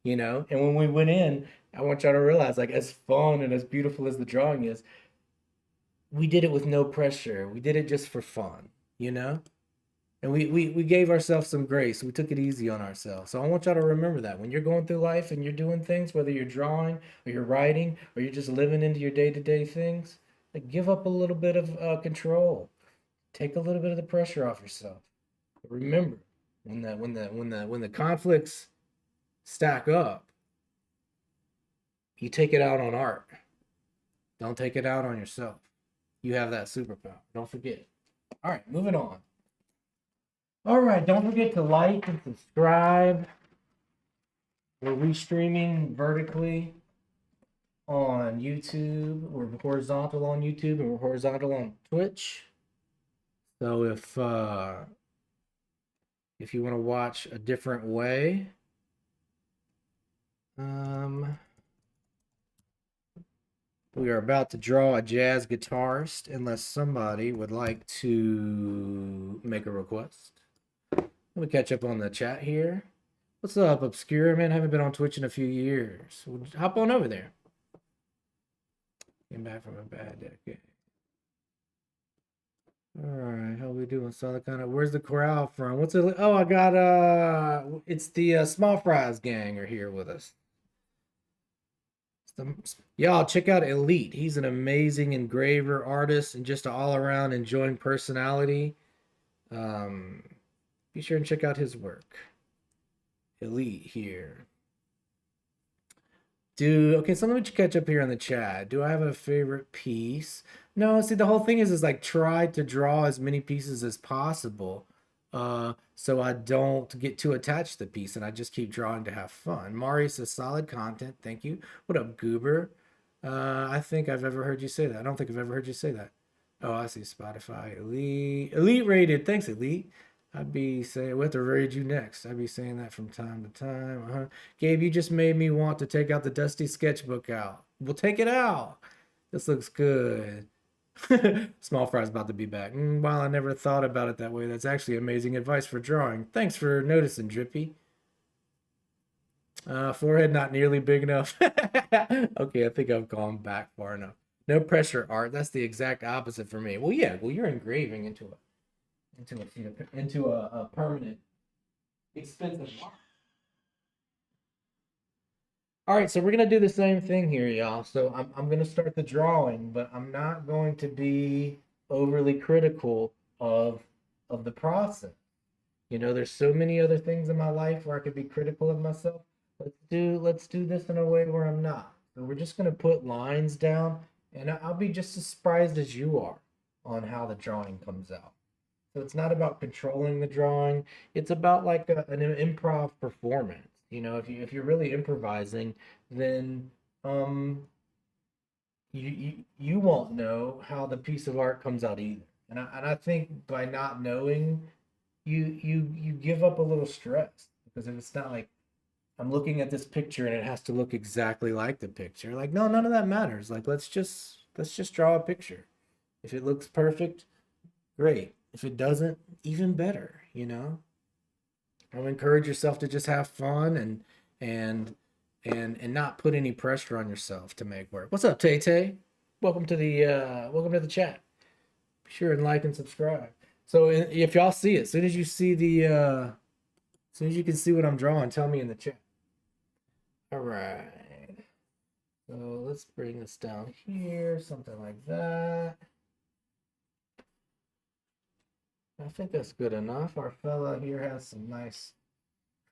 And when we went in, I want y'all to realize, like, as fun and as beautiful as the drawing is, we did it with no pressure. We did it just for fun, you know? And we gave ourselves some grace. We took it easy on ourselves. So I want y'all to remember that when you're going through life and you're doing things, whether you're drawing or you're writing or you're just living into your day-to-day things, like, give up a little bit of control. Take a little bit of the pressure off yourself. But remember, when the conflicts stack up, you take it out on art. Don't take it out on yourself. You have that superpower. Don't forget. All right, moving on. All right, don't forget to like and subscribe. We're restreaming vertically on YouTube. We're horizontal on YouTube and we're horizontal on Twitch. So if you want to watch a different way, we are about to draw a jazz guitarist, unless somebody would like to make a request. Let me catch up on the chat here. What's up, Obscure? Man, I haven't been on Twitch in a few years. Well, hop on over there. Came back from a bad decade. All right, how we doing? So kind of, where's the crowd from? What's it? Oh, I got it's the Small Fries gang are here with us. Y'all check out Elite. He's an amazing engraver, artist, and just an all-around enjoying personality. Be sure and check out his work. Elite here. Okay, so let me catch up here on the chat. Do I have a favorite piece? No, see, the whole thing is like, try to draw as many pieces as possible. So I don't get too attached to the piece and I just keep drawing to have fun. Mari says solid content. Thank you. What up, Goober? I think I've ever heard you say that. I don't think I've ever heard you say that. Oh, I see. Spotify. Elite rated. Thanks, Elite. I'd be saying, we'll have to raid you next. I'd be saying that from time to time. Gabe, you just made me want to take out the dusty sketchbook out. We'll take it out. This looks good. Small Fry's about to be back. While I never thought about it that way, that's actually amazing advice for drawing. Thanks for noticing, Drippy. Forehead not nearly big enough. Okay, I think I've gone back far enough. No pressure art. That's the exact opposite for me. Well, yeah. Well, you're engraving into a permanent, expensive art. All right, so we're gonna do the same thing here, y'all. So I'm gonna start the drawing, but I'm not going to be overly critical of the process. There's so many other things in my life where I could be critical of myself. Let's do this in a way where I'm not. So we're just gonna put lines down, and I'll be just as surprised as you are on how the drawing comes out. So it's not about controlling the drawing. It's about like an improv performance. If you're really improvising, then you won't know how the piece of art comes out either. And I think by not knowing, you give up a little stress, because if it's not like, I'm looking at this picture and it has to look exactly like the picture. Like, no, none of that matters. Like, let's just draw a picture. If it looks perfect, great. If it doesn't, even better, I'll encourage yourself to just have fun and not put any pressure on yourself to make work. What's up, Tay Tay? welcome to the chat. Be sure and like and subscribe. So if y'all see it, as soon as you see as soon as you can see what I'm drawing, tell me in the chat. All right. So let's bring this down here, something like that. I think that's good enough. Our fella here has some nice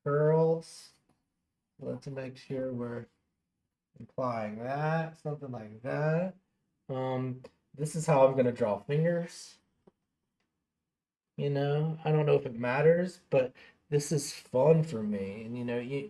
curls. Let's make sure we're implying that, something like that. Um, this is how I'm gonna draw fingers. I don't know if it matters, but this is fun for me. And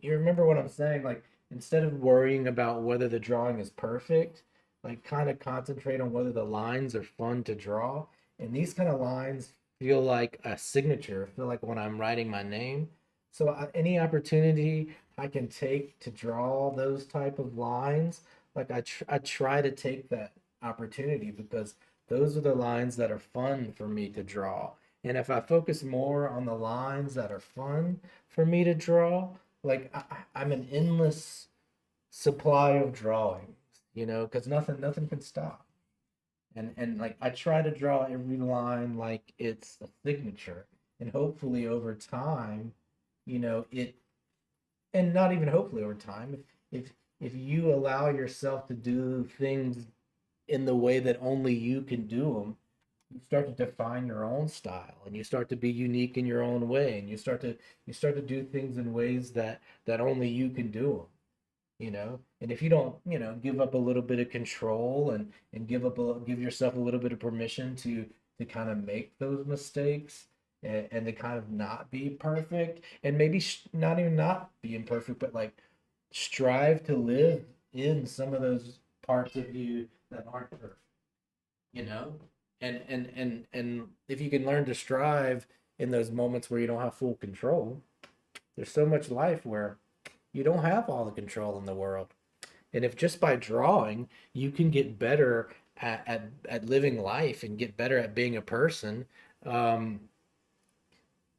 you remember what I'm saying? Like, instead of worrying about whether the drawing is perfect, like kind of concentrate on whether the lines are fun to draw. And these kind of lines feel like a signature, feel like when I'm writing my name. So any opportunity I can take to draw those type of lines, like I try to take that opportunity because those are the lines that are fun for me to draw. And if I focus more on the lines that are fun for me to draw, like I'm an endless supply of drawings, because nothing can stop. And like I try to draw every line like it's a signature. And hopefully over time, it and not even hopefully over time, if you allow yourself to do things in the way that only you can do them, you start to define your own style and you start to be unique in your own way, and you start to do things in ways that only you can do them, and if you don't, give up a little bit of control and give yourself a little bit of permission to kind of make those mistakes, and to kind of not be perfect, and maybe not even not being perfect, but like strive to live in some of those parts of you that aren't perfect, you know and if you can learn to strive in those moments where you don't have full control, there's so much life where you don't have all the control in the world. And if just by drawing you can get better at living life and get better at being a person, um,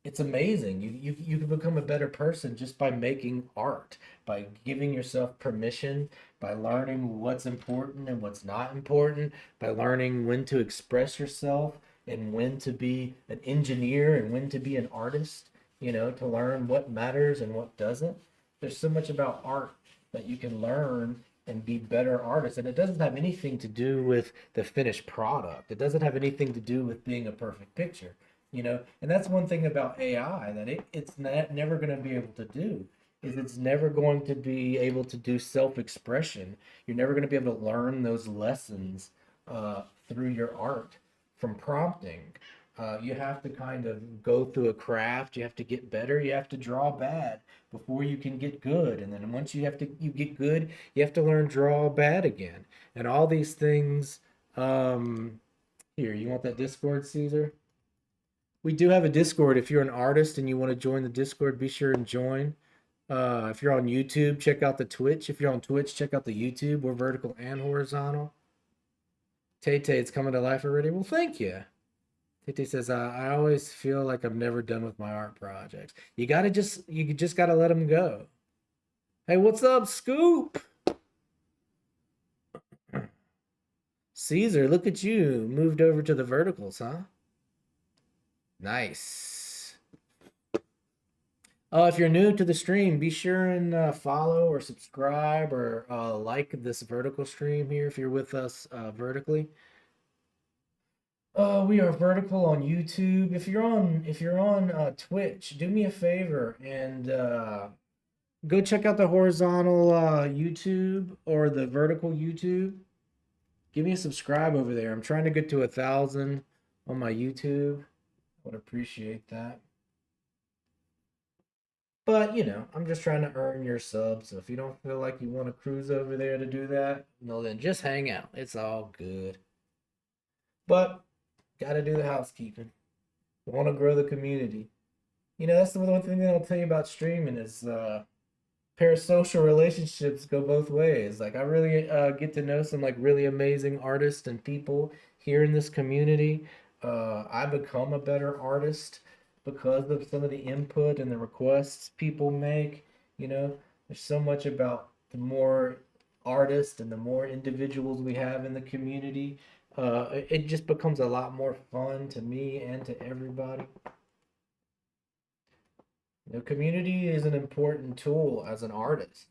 it's amazing. You can become a better person just by making art, by giving yourself permission, by learning what's important and what's not important, by learning when to express yourself and when to be an engineer and when to be an artist, to learn what matters and what doesn't. There's so much about art that you can learn and be better artists. And it doesn't have anything to do with the finished product. It doesn't have anything to do with being a perfect picture. And that's one thing about AI that it's never going to be able to do, is it's never going to be able to do self-expression. You're never going to be able to learn those lessons through your art from prompting. You have to kind of go through a craft. You have to get better. You have to draw bad before you can get good. And then once you get good, you have to learn draw bad again. And all these things. Here, you want that Discord, Caesar? We do have a Discord. If you're an artist and you want to join the Discord, be sure and join. If you're on YouTube, check out the Twitch. If you're on Twitch, check out the YouTube. We're vertical and horizontal. Tay Tay, it's coming to life already. Well, thank you. Tay Tay says, I always feel like I'm never done with my art projects. You just gotta let them go. Hey, what's up, Scoop? Caesar, look at you. Moved over to the verticals, huh? Nice. If you're new to the stream, be sure and follow or subscribe or like this vertical stream here if you're with us vertically. We are vertical on YouTube. If you're on Twitch, do me a favor and go check out the horizontal YouTube or the vertical YouTube. Give me a subscribe over there. I'm trying to get to 1,000 on my YouTube. I would appreciate that. But I'm just trying to earn your sub. So if you don't feel like you want to cruise over there to do that, no, then just hang out. It's all good. But gotta do the housekeeping. Want to grow the community. That's the one thing that I'll tell you about streaming is parasocial relationships go both ways. Like I really get to know some like really amazing artists and people here in this community. I become a better artist because of some of the input and the requests people make. There's so much about the more artists and the more individuals we have in the community, it just becomes a lot more fun to me and to everybody. Community is an important tool as an artist.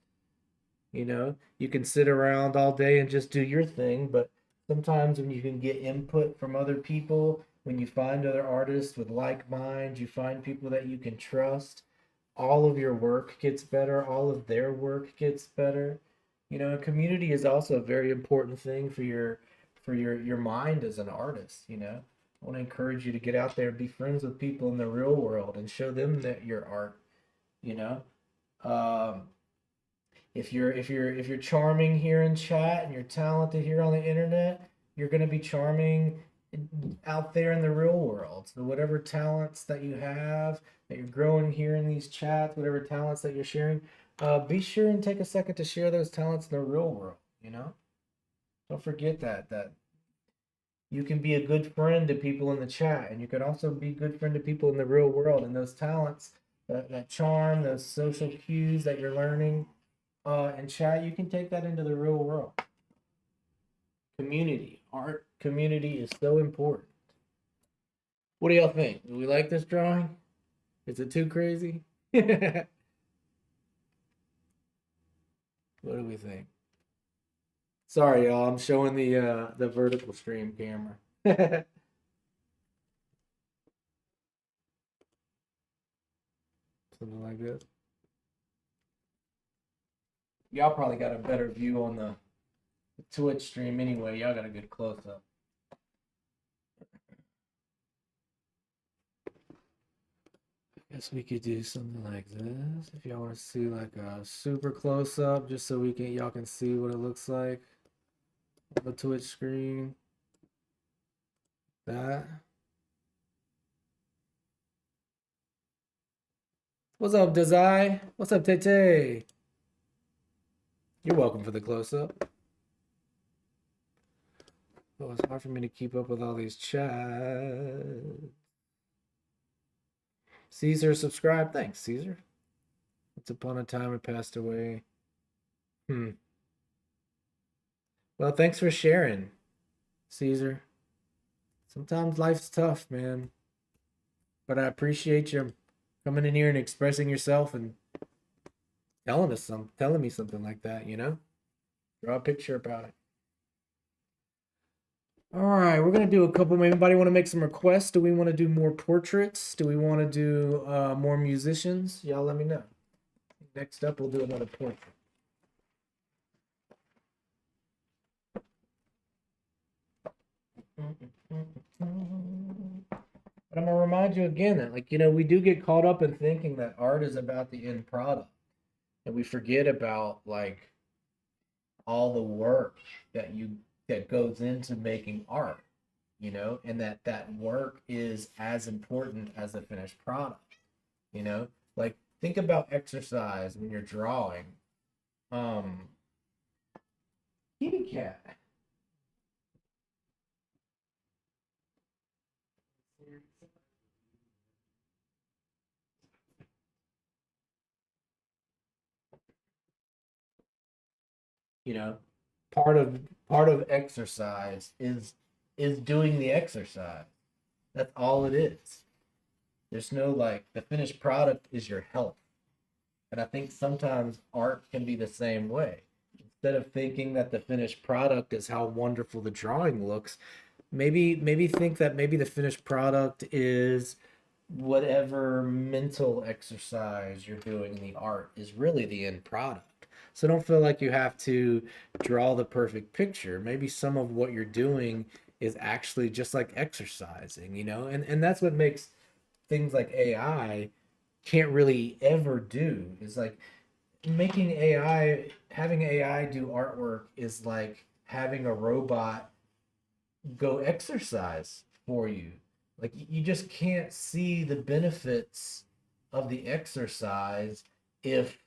You can sit around all day and just do your thing, but sometimes when you can get input from other people, when you find other artists with like minds, you find people that you can trust, all of your work gets better, all of their work gets better. Community is also a very important thing for your mind as an artist. I want to encourage you to get out there and be friends with people in the real world and show them that your art, you know. Um, if you're charming here in chat and you're talented here on the internet, you're going to be charming out there in the real world. So whatever talents that you have that you're growing here in these chats, whatever talents that you're sharing, be sure and take a second to share those talents in the real world. Don't forget that you can be a good friend to people in the chat, and you can also be a good friend to people in the real world. And those talents, that charm, those social cues that you're learning in chat, you can take that into the real world. Community, art community is so important. What do y'all think? Do we like this drawing? Is it too crazy? What do we think? Sorry, y'all. I'm showing the vertical stream camera. Something like this. Y'all probably got a better view on the Twitch stream anyway. Y'all got a good close up. Guess we could do something like this if y'all want to see like a super close up, just so y'all can see what it looks like on the Twitch screen. That. What's up, Dazai? What's up, Tete? You're welcome for the close up. Oh, it's hard for me to keep up with all these chats. Caesar subscribe. Thanks, Caesar. Once upon a time it passed away. Well, thanks for sharing, Caesar. Sometimes life's tough, man. But I appreciate you coming in here and expressing yourself and telling me something like that, Draw a picture about it. All right, we're gonna do a couple. Anybody want to make some requests? Do we want to do more portraits? Do we want to do more musicians? Y'all let me know. Next up, we'll do another portrait. But I'm gonna remind you again that, we do get caught up in thinking that art is about the end product, and we forget about all the work that goes into making art, and that work is as important as the finished product. Think about exercise when you're drawing. Kitty cat. Part of exercise is doing the exercise. That's all it is. There's no the finished product is your health. And I think sometimes art can be the same way. Instead of thinking that the finished product is how wonderful the drawing looks, maybe think that maybe the finished product is whatever mental exercise you're doing in the art is really the end product. So don't feel like you have to draw the perfect picture. Maybe some of what you're doing is actually just like exercising, and that's what makes things like AI can't really ever do, is having AI do artwork is like having a robot go exercise for you. You just can't see the benefits of the exercise if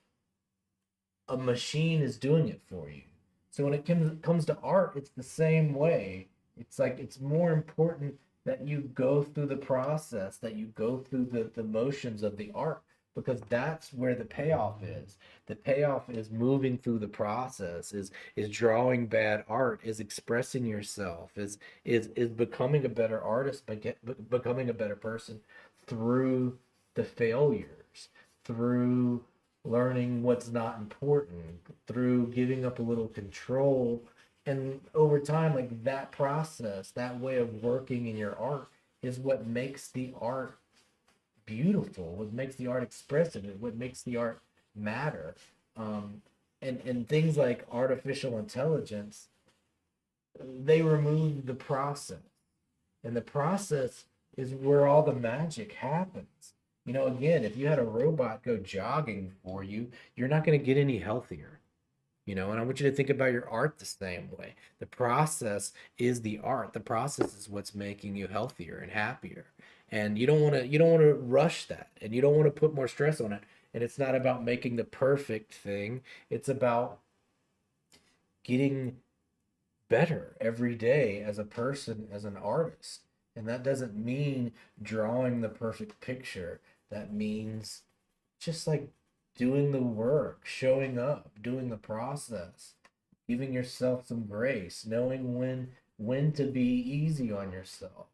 a machine is doing it for you. So when it comes to art, it's the same way. It's more important that you go through the process, that you go through the motions of the art because that's where the payoff is. The payoff is moving through the process, is drawing bad art, is expressing yourself, is becoming a better artist, but becoming a better person through the failures, through learning what's not important, through giving up a little control. And over time, like that process, that way of working in your art is what makes the art beautiful, what makes the art expressive, what makes the art matter. Um, and things like artificial intelligence, they remove the process, and the process is where all the magic happens. Again, if you had a robot go jogging for you, you're not going to get any healthier. And I want you to think about your art the same way. The process is the art. The process is what's making you healthier and happier. And you don't want to rush that, and you don't want to put more stress on it. And it's not about making the perfect thing. It's about getting better every day as a person, as an artist. And that doesn't mean drawing the perfect picture. That means just like doing the work, showing up, doing the process, giving yourself some grace, knowing when to be easy on yourself,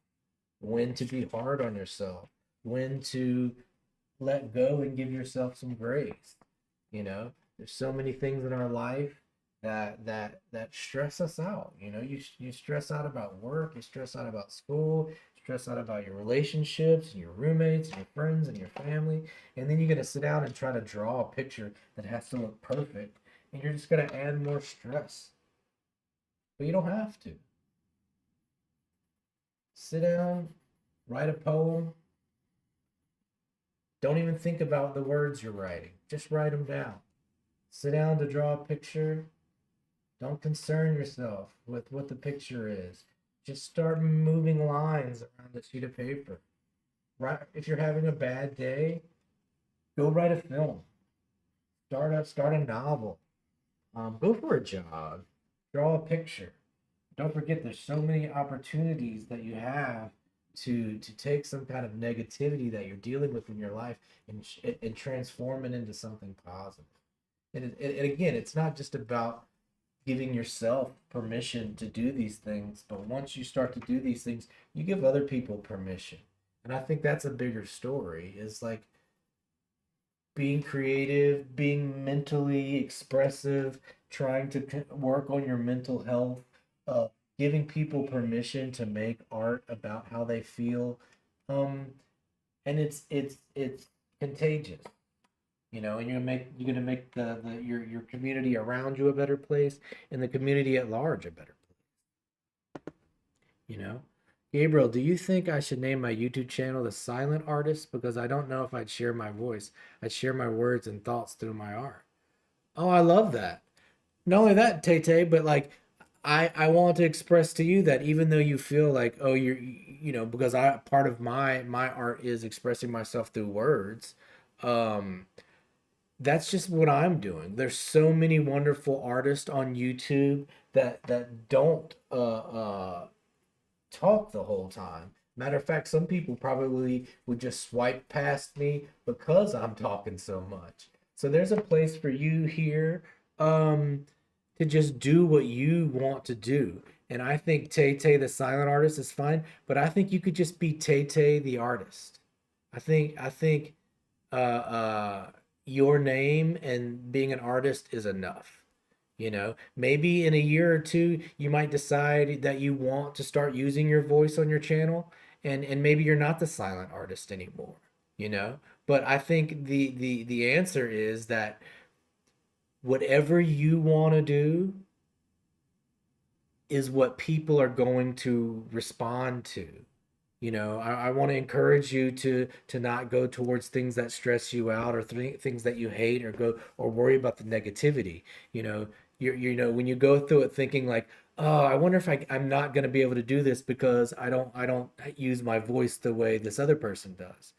when to be hard on yourself, when to let go and give yourself some grace. There's so many things in our life that stress us out. You stress out about work, you stress out about school, stress out about your relationships and your roommates and your friends and your family, and then you're going to sit down and try to draw a picture that has to look perfect, and you're just going to add more stress. But you don't have to. Sit down, write a poem. Don't even think about the words you're writing, just write them down. Sit down to draw a picture. Don't concern yourself with what the picture is. Just start moving lines around a sheet of paper. Right? If you're having a bad day, go write a film. Start a novel. Go for a jog. Draw a picture. Don't forget, there's so many opportunities that you have to take some kind of negativity that you're dealing with in your life and transform it into something positive. And again, it's not just about giving yourself permission to do these things, but once you start to do these things, you give other people permission. And I think that's a bigger story, is like being creative, being mentally expressive, trying to work on your mental health, uh, giving people permission to make art about how they feel. Um, and it's contagious. And you're gonna make your community around you a better place, and the community at large a better place. You know, Gabriel, do you think I should name my YouTube channel The Silent Artist? Because I don't know if I'd share my voice. I'd share my words and thoughts through my art. Oh, I love that. Not only that, Tay Tay, but like I want to express to you that even though you feel like, oh, because I part of my art is expressing myself through words. Um, that's just what I'm doing. There's so many wonderful artists on YouTube that don't talk the whole time. Matter of fact, some people probably would just swipe past me because I'm talking so much. So there's a place for you here, um, to just do what you want to do. And I think Tay Tay the silent artist is fine, but I think you could just be Tay Tay the artist. I think uh, your name and being an artist is enough. Maybe in a year or two, you might decide that you want to start using your voice on your channel, and maybe you're not the silent artist anymore, you know? But I think the answer is that whatever you want to do is what people are going to respond to. I want to encourage you to not go towards things that stress you out, or things that you hate, or worry about the negativity. When you go through it thinking like, oh, I wonder if I'm not going to be able to do this because I don't use my voice the way this other person does.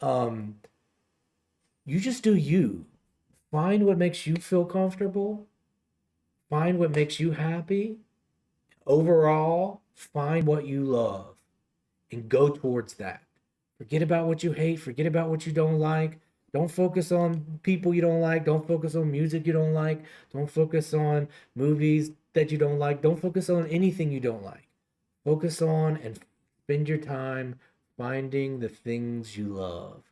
Um, you just do you. Find what makes you feel comfortable. Find what makes you happy. Overall, find what you love and go towards that. Forget about what you hate, forget about what you don't like. Don't focus on people you don't like. Don't focus on music you don't like. Don't focus on movies that you don't like. Don't focus on anything you don't like. Focus on and spend your time finding the things you love.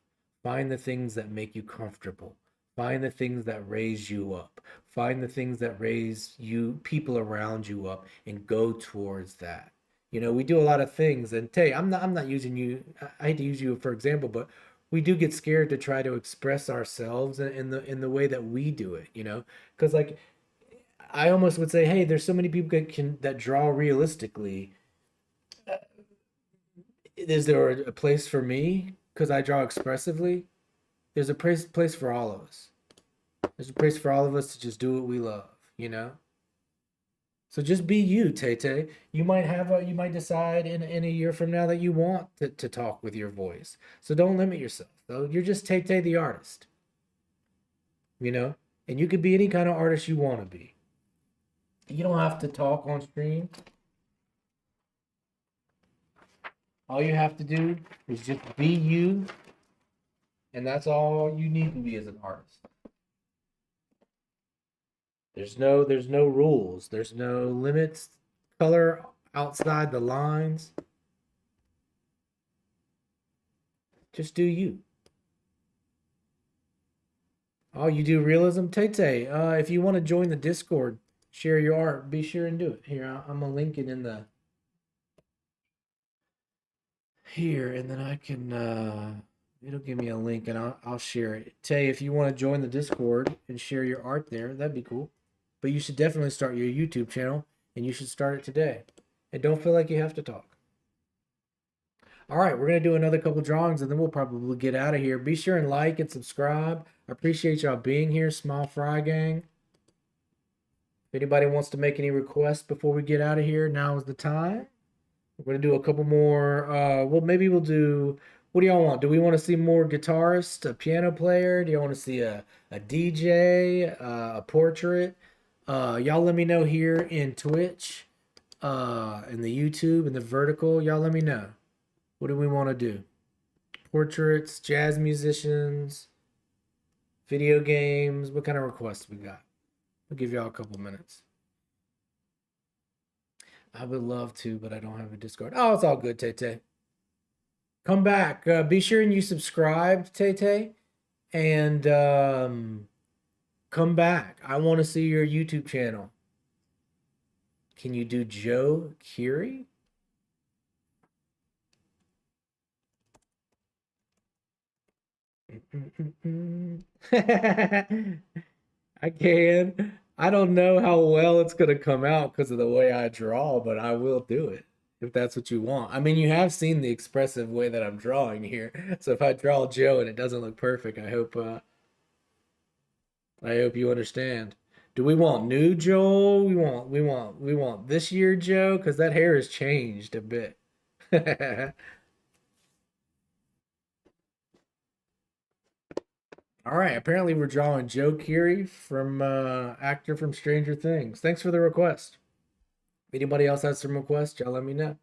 Find the things that make you comfortable. Find the things that raise you up. Find the things that raise you, people around you up, and go towards that. We do a lot of things, and Tay, I'm not using you. I hate to use you for example, but we do get scared to try to express ourselves in the way that we do it. Because like I almost would say, hey, there's so many people that draw realistically. Is there a place for me because I draw expressively? There's a place for all of us. There's a place for all of us to just do what we love. So just be you, Tay Tay. You might decide in a year from now that you want to talk with your voice. So don't limit yourself. Though you're just Tay Tay the artist, you know? And you could be any kind of artist you want to be. You don't have to talk on stream. All you have to do is just be you, and that's all you need to be as an artist. There's no rules. There's no limits. Color outside the lines. Just do you. Oh, you do realism? Tay, if you want to join the Discord, share your art, be sure and do it. Here, I'm gonna link it in the here, and then I can it'll give me a link and I'll share it. Tay, if you want to join the Discord and share your art there, that'd be cool. But you should definitely start your YouTube channel, and you should start it today. And don't feel like you have to talk. All right, we're gonna do another couple drawings, and then we'll probably get out of here. Be sure and like and subscribe. I appreciate y'all being here, Small Fry Gang. If anybody wants to make any requests before we get out of here, now is the time. We're gonna do a couple more. Well, maybe we'll do. What do y'all want? Do we want to see more guitarists, a piano player? Do y'all want to see a DJ, a portrait? Y'all let me know here in Twitch, in the YouTube, in the vertical. Y'all let me know. What do we want to do? Portraits, jazz musicians, video games. What kind of requests we got? I'll give y'all a couple minutes. I would love to, but I don't have a Discord. Oh, it's all good, Tay Tay. Come back. Be sure and you subscribe, Tay Tay, and come back. I want to see your YouTube channel. Can you do Joe Curie? I can. I don't know how well it's gonna come out because of the way I draw, but I will do it if that's what you want. I mean, you have seen the expressive way that I'm drawing here. So if I draw Joe and it doesn't look perfect, I hope you understand. Do we want new Joe? We want this year Joe because that hair has changed a bit. All right, apparently we're drawing Joe Keery from actor from Stranger Things. Thanks for the request. If anybody else has some requests, y'all let me know.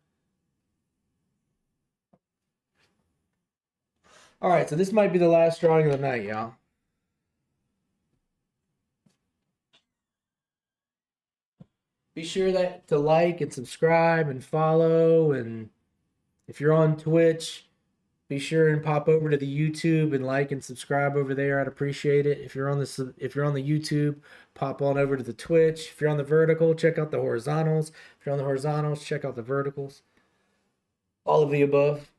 All right, so this might be the last drawing of the night, y'all. Be sure that to like and subscribe and follow, and if you're on Twitch, be sure and pop over to the YouTube and like and subscribe over there. I'd appreciate it. If you're on the YouTube, pop on over to the Twitch. If you're on the vertical, check out the horizontals. If you're on the horizontals, check out the verticals. All of the above.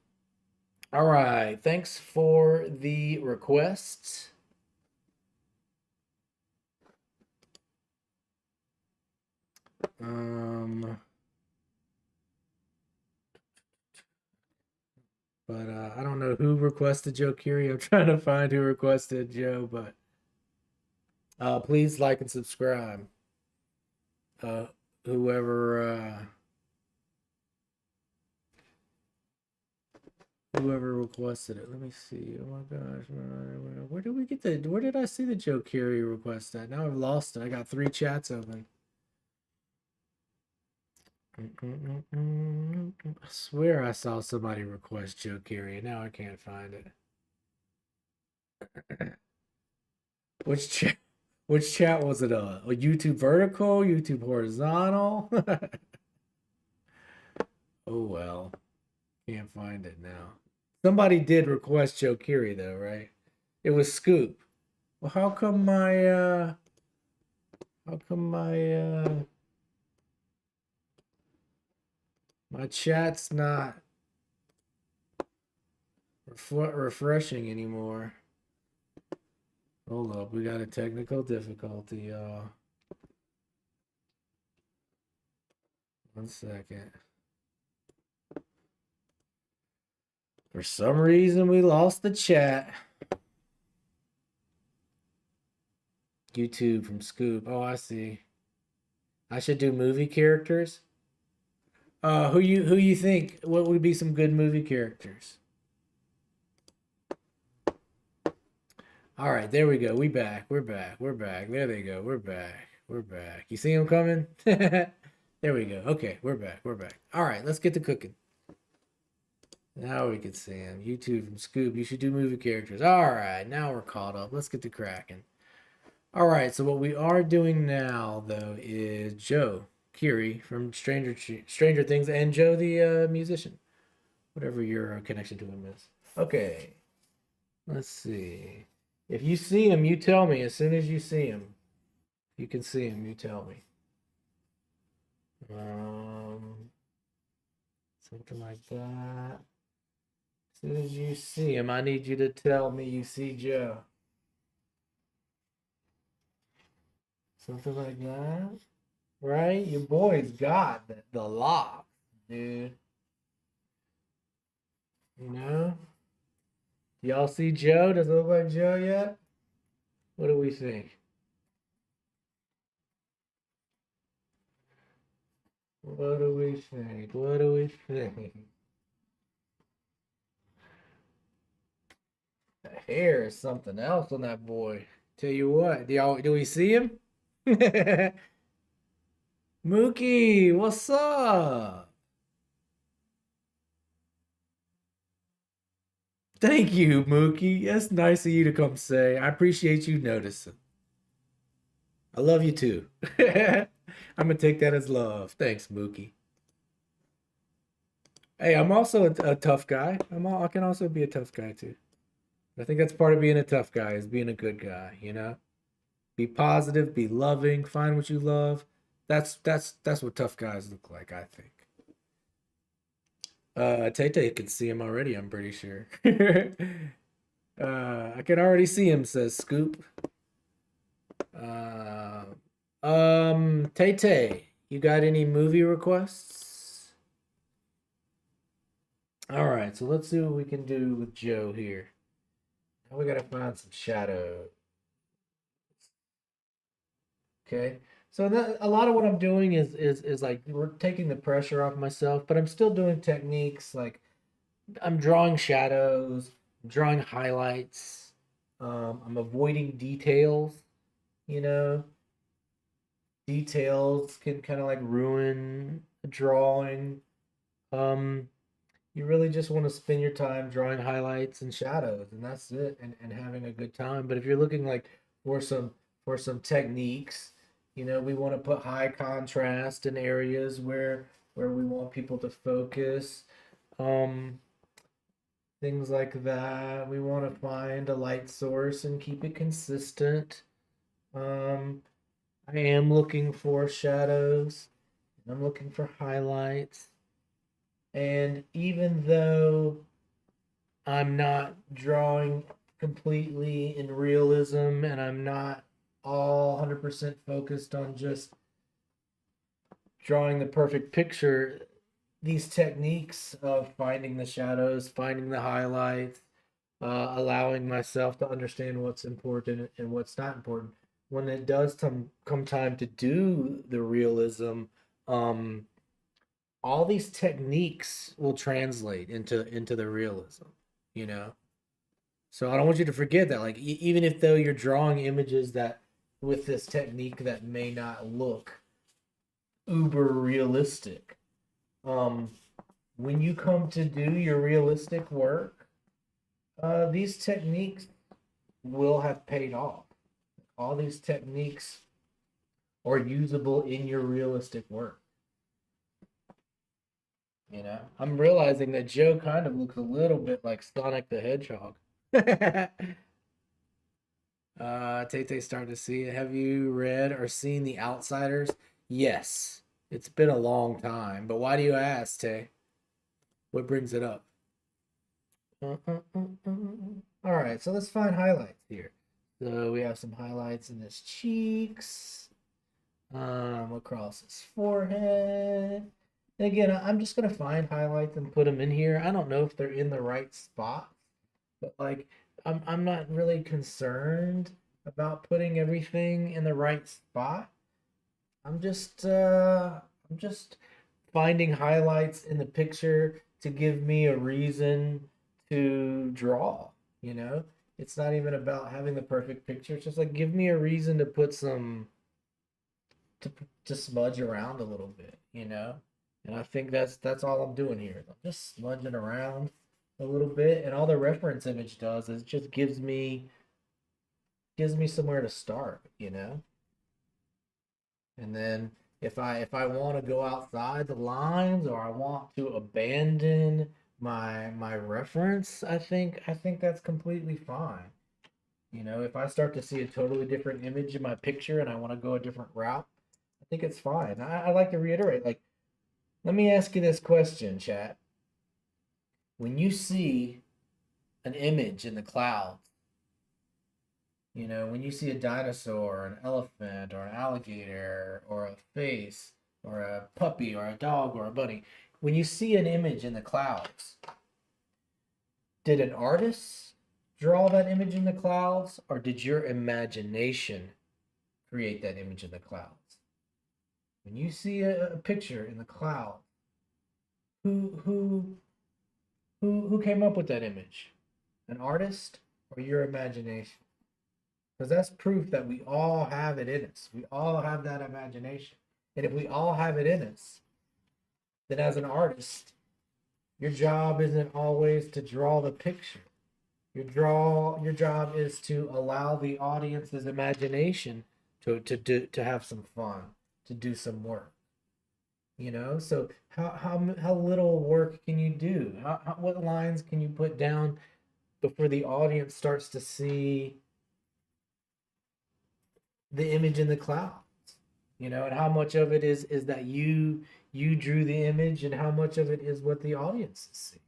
All right. Thanks for the requests. Um but I don't know who requested Joe Curie. I'm trying to find who requested Joe, but please like and subscribe. Uh, whoever requested it. Let me see. Oh my gosh, where did I see the Joe Curie request at? Now I've lost it. I got 3 chats open. I swear I saw somebody request Joe Curie. Now I can't find it. Which chat? Which chat was it? A YouTube vertical, YouTube horizontal? Oh well, can't find it now. Somebody did request Joe Kiri though, right? It was Scoop. Well, how come my chat's not refreshing anymore? Hold up, we got a technical difficulty, y'all. 1 second. For some reason, we lost the chat. YouTube from Scoop. Oh, I see. I should do movie characters. Who you think? What would be some good movie characters? All right, there we go. We back. We're back. We're back. There they go. We're back. We're back. You see them coming? There we go. Okay, we're back. We're back. All right, let's get to cooking. Now we can see him. YouTube from Scoop. You should do movie characters. All right, now we're caught up. Let's get to cracking. All right, so what we are doing now, though, is Joe Kiri from Stranger Things and Joe the musician, whatever your connection to him is. Okay, let's see. If you see him, you tell me as soon as you see him. If you can see him, you tell me. Something like that. As soon as you see him, I need you to tell me you see Joe. Something like that. Right? Your boy's got the lock, dude. You know? Y'all see Joe? Does it look like Joe yet? What do we think? What do we think? What do we think? The hair is something else on that boy. Tell you what, do we see him? Mookie, what's up? Thank you, Mookie. That's nice of you to come say. I appreciate you noticing. I love you too. I'm gonna take that as love. Thanks, Mookie. Hey, I'm also a tough guy. I can also be a tough guy too. I think that's part of being a tough guy is being a good guy, you know? Be positive, be loving, find what you love. That's what tough guys look like, I think. Tay can see him already, I'm pretty sure. I can already see him, says Scoop. Tay Tay, you got any movie requests? All right, so let's see what we can do with Joe here. Now we gotta find some shadow. Okay, so a lot of what I'm doing is like we're taking the pressure off myself, but I'm still doing techniques like I'm drawing shadows, drawing highlights. I'm avoiding details. You know, details can kind of like ruin a drawing. Um, you really just want to spend your time drawing highlights and shadows, and that's it, and having a good time. But if you're looking like for some for some techniques, you know, we want to put high contrast in areas where we want people to focus. Um, Things like that. We want to find a light source and keep it consistent. Um, I am looking for shadows. I'm looking for highlights. And even though I'm not drawing completely in realism and I'm not all 100% focused on just drawing the perfect picture, these techniques of finding the shadows, finding the highlights, allowing myself to understand what's important and what's not important. When it does come time to do the realism, um, all these techniques will translate into the realism, you know. So I don't want you to forget that, like even if though you're drawing images that with this technique that may not look uber realistic, um, when you come to do your realistic work, these techniques will have paid off. All these techniques are usable in your realistic work. You know, I'm realizing that Joe kind of looks a little bit like Sonic the Hedgehog. Tay starting to see it. Have you read or seen The Outsiders? Yes. It's been a long time, but why do you ask, Tay? What brings it up? All right, so let's find highlights here. So we have some highlights in his cheeks, across his forehead. And again, I'm just gonna find highlights and put them in here. I don't know if they're in the right spot, but like I'm not really concerned about putting everything in the right spot. I'm just finding highlights in the picture to give me a reason to draw, you know? It's not even about having the perfect picture. It's just like give me a reason to put some to to smudge around a little bit, you know? And I think that's all I'm doing here. I'm just smudging around a little bit, and all the reference image does is just gives me somewhere to start, you know? And then if I want to go outside the lines or I want to abandon my reference, I think that's completely fine. You know, if I start to see a totally different image in my picture and I want to go a different route, I think it's fine. I like to reiterate, like, let me ask you this question, chat. When you see an image in the clouds, you know, when you see a dinosaur, or an elephant, or an alligator, or a face, or a puppy, or a dog, or a bunny, when you see an image in the clouds, did an artist draw that image in the clouds, or did your imagination create that image in the clouds? When you see a picture in the cloud, who who who came up with that image? An artist or your imagination? Because that's proof that we all have it in us. We all have that imagination. And if we all have it in us, then as an artist, your job isn't always to draw the picture. Your job is to allow the audience's imagination to have some fun, to do some work. You know, so how little work can you do? What lines can you put down before the audience starts to see the image in the clouds? You know, and how much of it is that you drew the image and how much of it is what the audience see,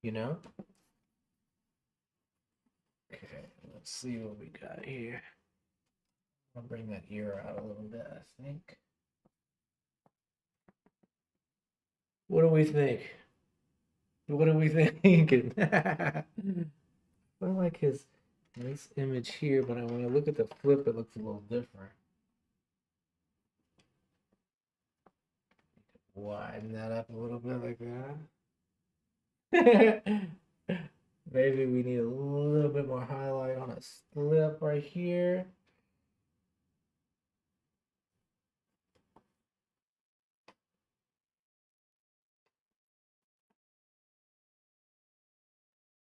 you know? Okay, let's see what we got here. I'll bring that ear out a little bit, I think. What do we think? What are we thinking? I like his this image here, but when I look at the flip, it looks a little different. Widen that up a little bit like that. Maybe we need a little bit more highlight on a slip right here.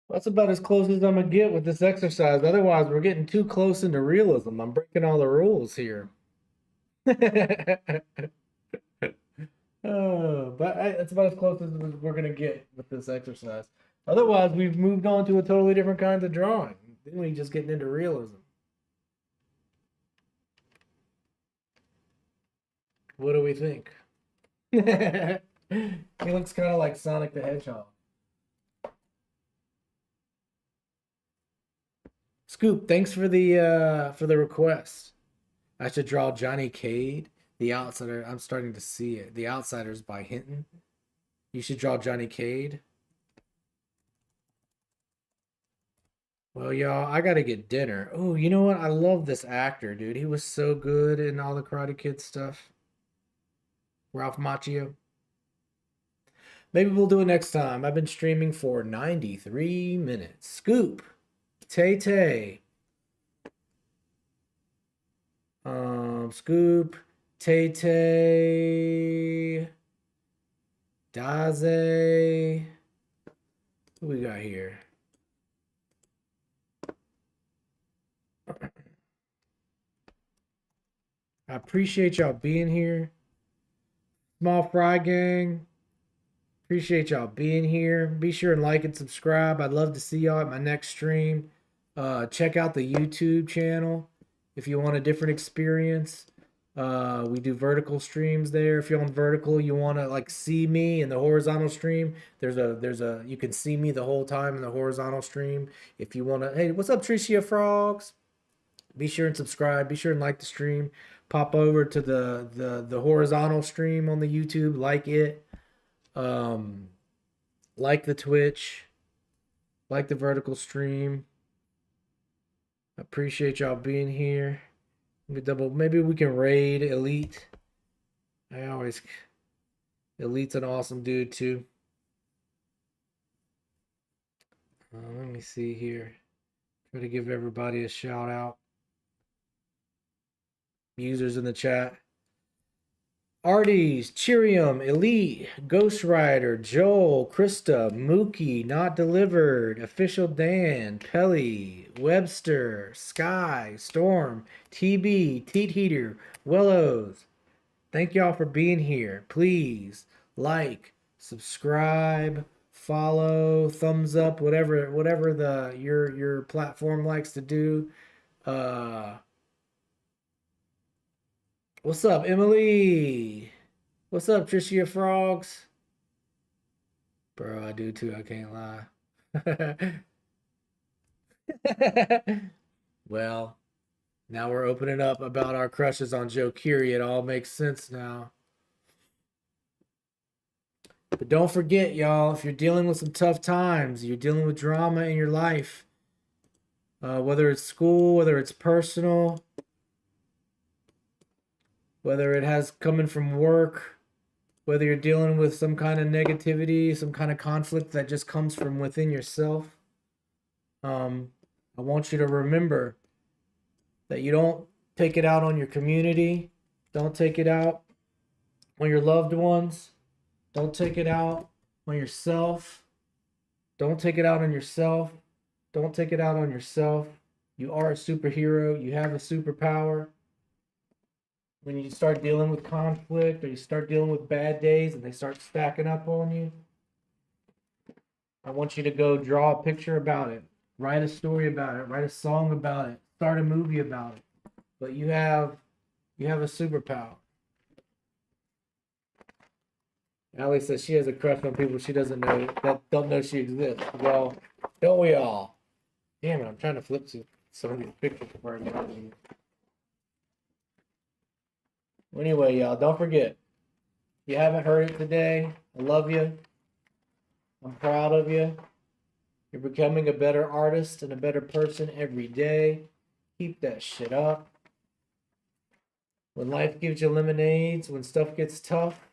That's about as close as I'm gonna get with this exercise. Otherwise, we're getting too close into realism. I'm breaking all the rules here. Oh, but that's about as close as we're gonna get with this exercise. Otherwise, we've moved on to a totally different kind of drawing. Then we just getting into realism. What do we think? He looks kind of like Sonic the Hedgehog. Scoop, thanks for the request. I should draw Johnny Cade, The Outsider. I'm starting to see it. The Outsiders by Hinton. You should draw Johnny Cade. Well, y'all, I gotta get dinner. Oh, you know what? I love this actor, dude. He was so good in all the Karate Kid stuff. Ralph Macchio. Maybe we'll do it next time. I've been streaming for 93 minutes. Scoop. Tay Tay. Scoop. Tay Tay. Daze. Who we got here? I appreciate y'all being here. Small Fry Gang. Appreciate y'all being here. Be sure and like and subscribe. I'd love to see y'all at my next stream. Check out the YouTube channel if you want a different experience. We do vertical streams there. If you're on vertical, you want to like see me in the horizontal stream. There's a you can see me the whole time in the horizontal stream. If you want to, hey, what's up, Tricia Frogs? Be sure and subscribe. Be sure and like the stream. Pop over to the horizontal stream on the YouTube. Like it. Um, like the Twitch. Like the vertical stream. Appreciate y'all being here. Maybe we can raid Elite. Elite's an awesome dude too. Let me see here. Try to give everybody a shout out. Users in the chat. Arties, Cheerium, Elite, Ghost Rider, Joel, Krista, Mookie, Not Delivered, Official Dan, Pelly, Webster, Sky, Storm, TB, Teat Heater, Willows. Thank y'all for being here. Please like, subscribe, follow, thumbs up, whatever your platform likes to do. What's up, Emily? What's up, Tricia Frogs? Bro, I do too. I can't lie. Well, now we're opening up about our crushes on Joe Curie. It all makes sense now. But don't forget, y'all, if you're dealing with some tough times, you're dealing with drama in your life, whether it's school, whether it's personal, whether it has coming from work, whether you're dealing with some kind of negativity, some kind of conflict that just comes from within yourself, I want you to remember that you don't take it out on your community. Don't take it out on your loved ones. Don't take it out on yourself. Don't take it out on yourself. Don't take it out on yourself. You are a superhero. You have a superpower. When you start dealing with conflict or you start dealing with bad days and they start stacking up on you, I want you to go draw a picture about it, write a story about it, write a song about it, start a movie about it. But you have a superpower. Allie says she has a crush on people she doesn't know that don't know she exists. Well, don't we all? Damn it, I'm trying to flip to some of these pictures before I get out of here. Anyway, y'all, don't forget. If you haven't heard it today, I love you. I'm proud of you. You're becoming a better artist and a better person every day. Keep that shit up. When life gives you lemonades, when stuff gets tough,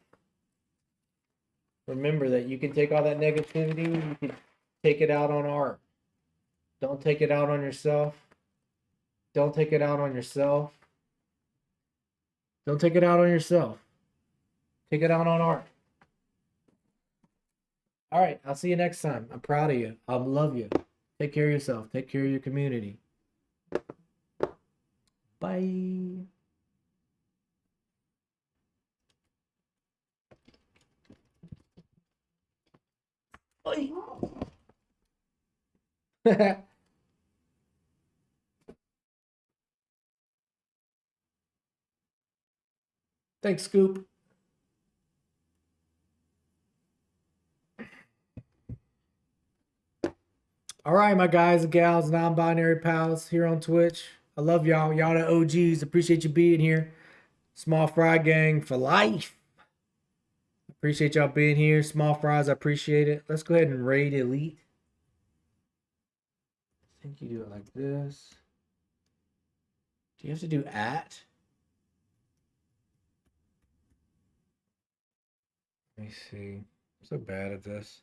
remember that you can take all that negativity, you can take it out on art. Don't take it out on yourself. Don't take it out on yourself. Don't take it out on yourself. Take it out on art. All right, I'll see you next time. I'm proud of you. I love you. Take care of yourself. Take care of your community. Bye. Bye. Thanks, Scoop. All right, my guys and gals, non-binary pals here on Twitch. I love y'all. Y'all the OGs. Appreciate you being here. Small Fry Gang for life. Appreciate y'all being here. Small Fries, I appreciate it. Let's go ahead and raid Elite. I think you do it like this. Do you have to do at? Let me see. I'm so bad at this.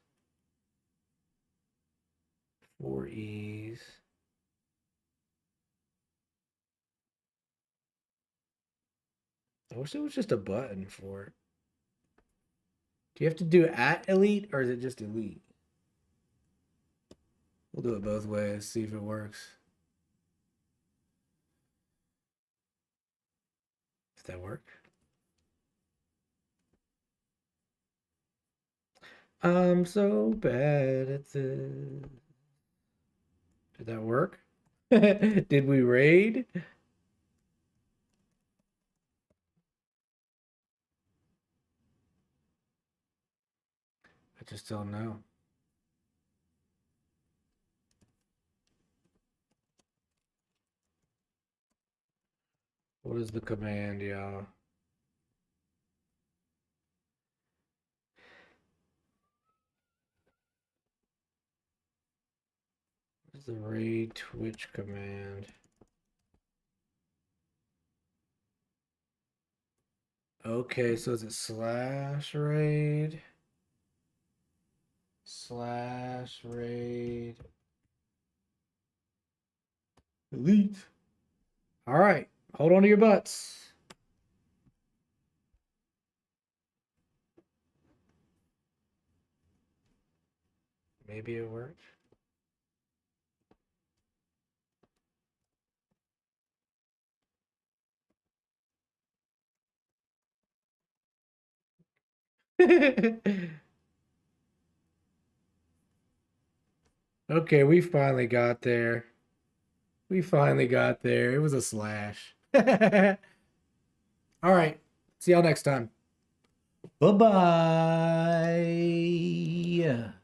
4 E's. I wish there was just a button for it. Do you have to do at Elite or is it just Elite? We'll do it both ways, see if it works. If that work. I'm so bad at this. Did that work? Did we raid? I just don't know. What is the command, y'all? What is the raid Twitch command? Okay, so is it slash raid? Slash raid. Elite. All right, hold on to your butts. Maybe it worked. Okay, we finally got there. We finally got there. It was a slash. All right. See y'all next time. Bye bye.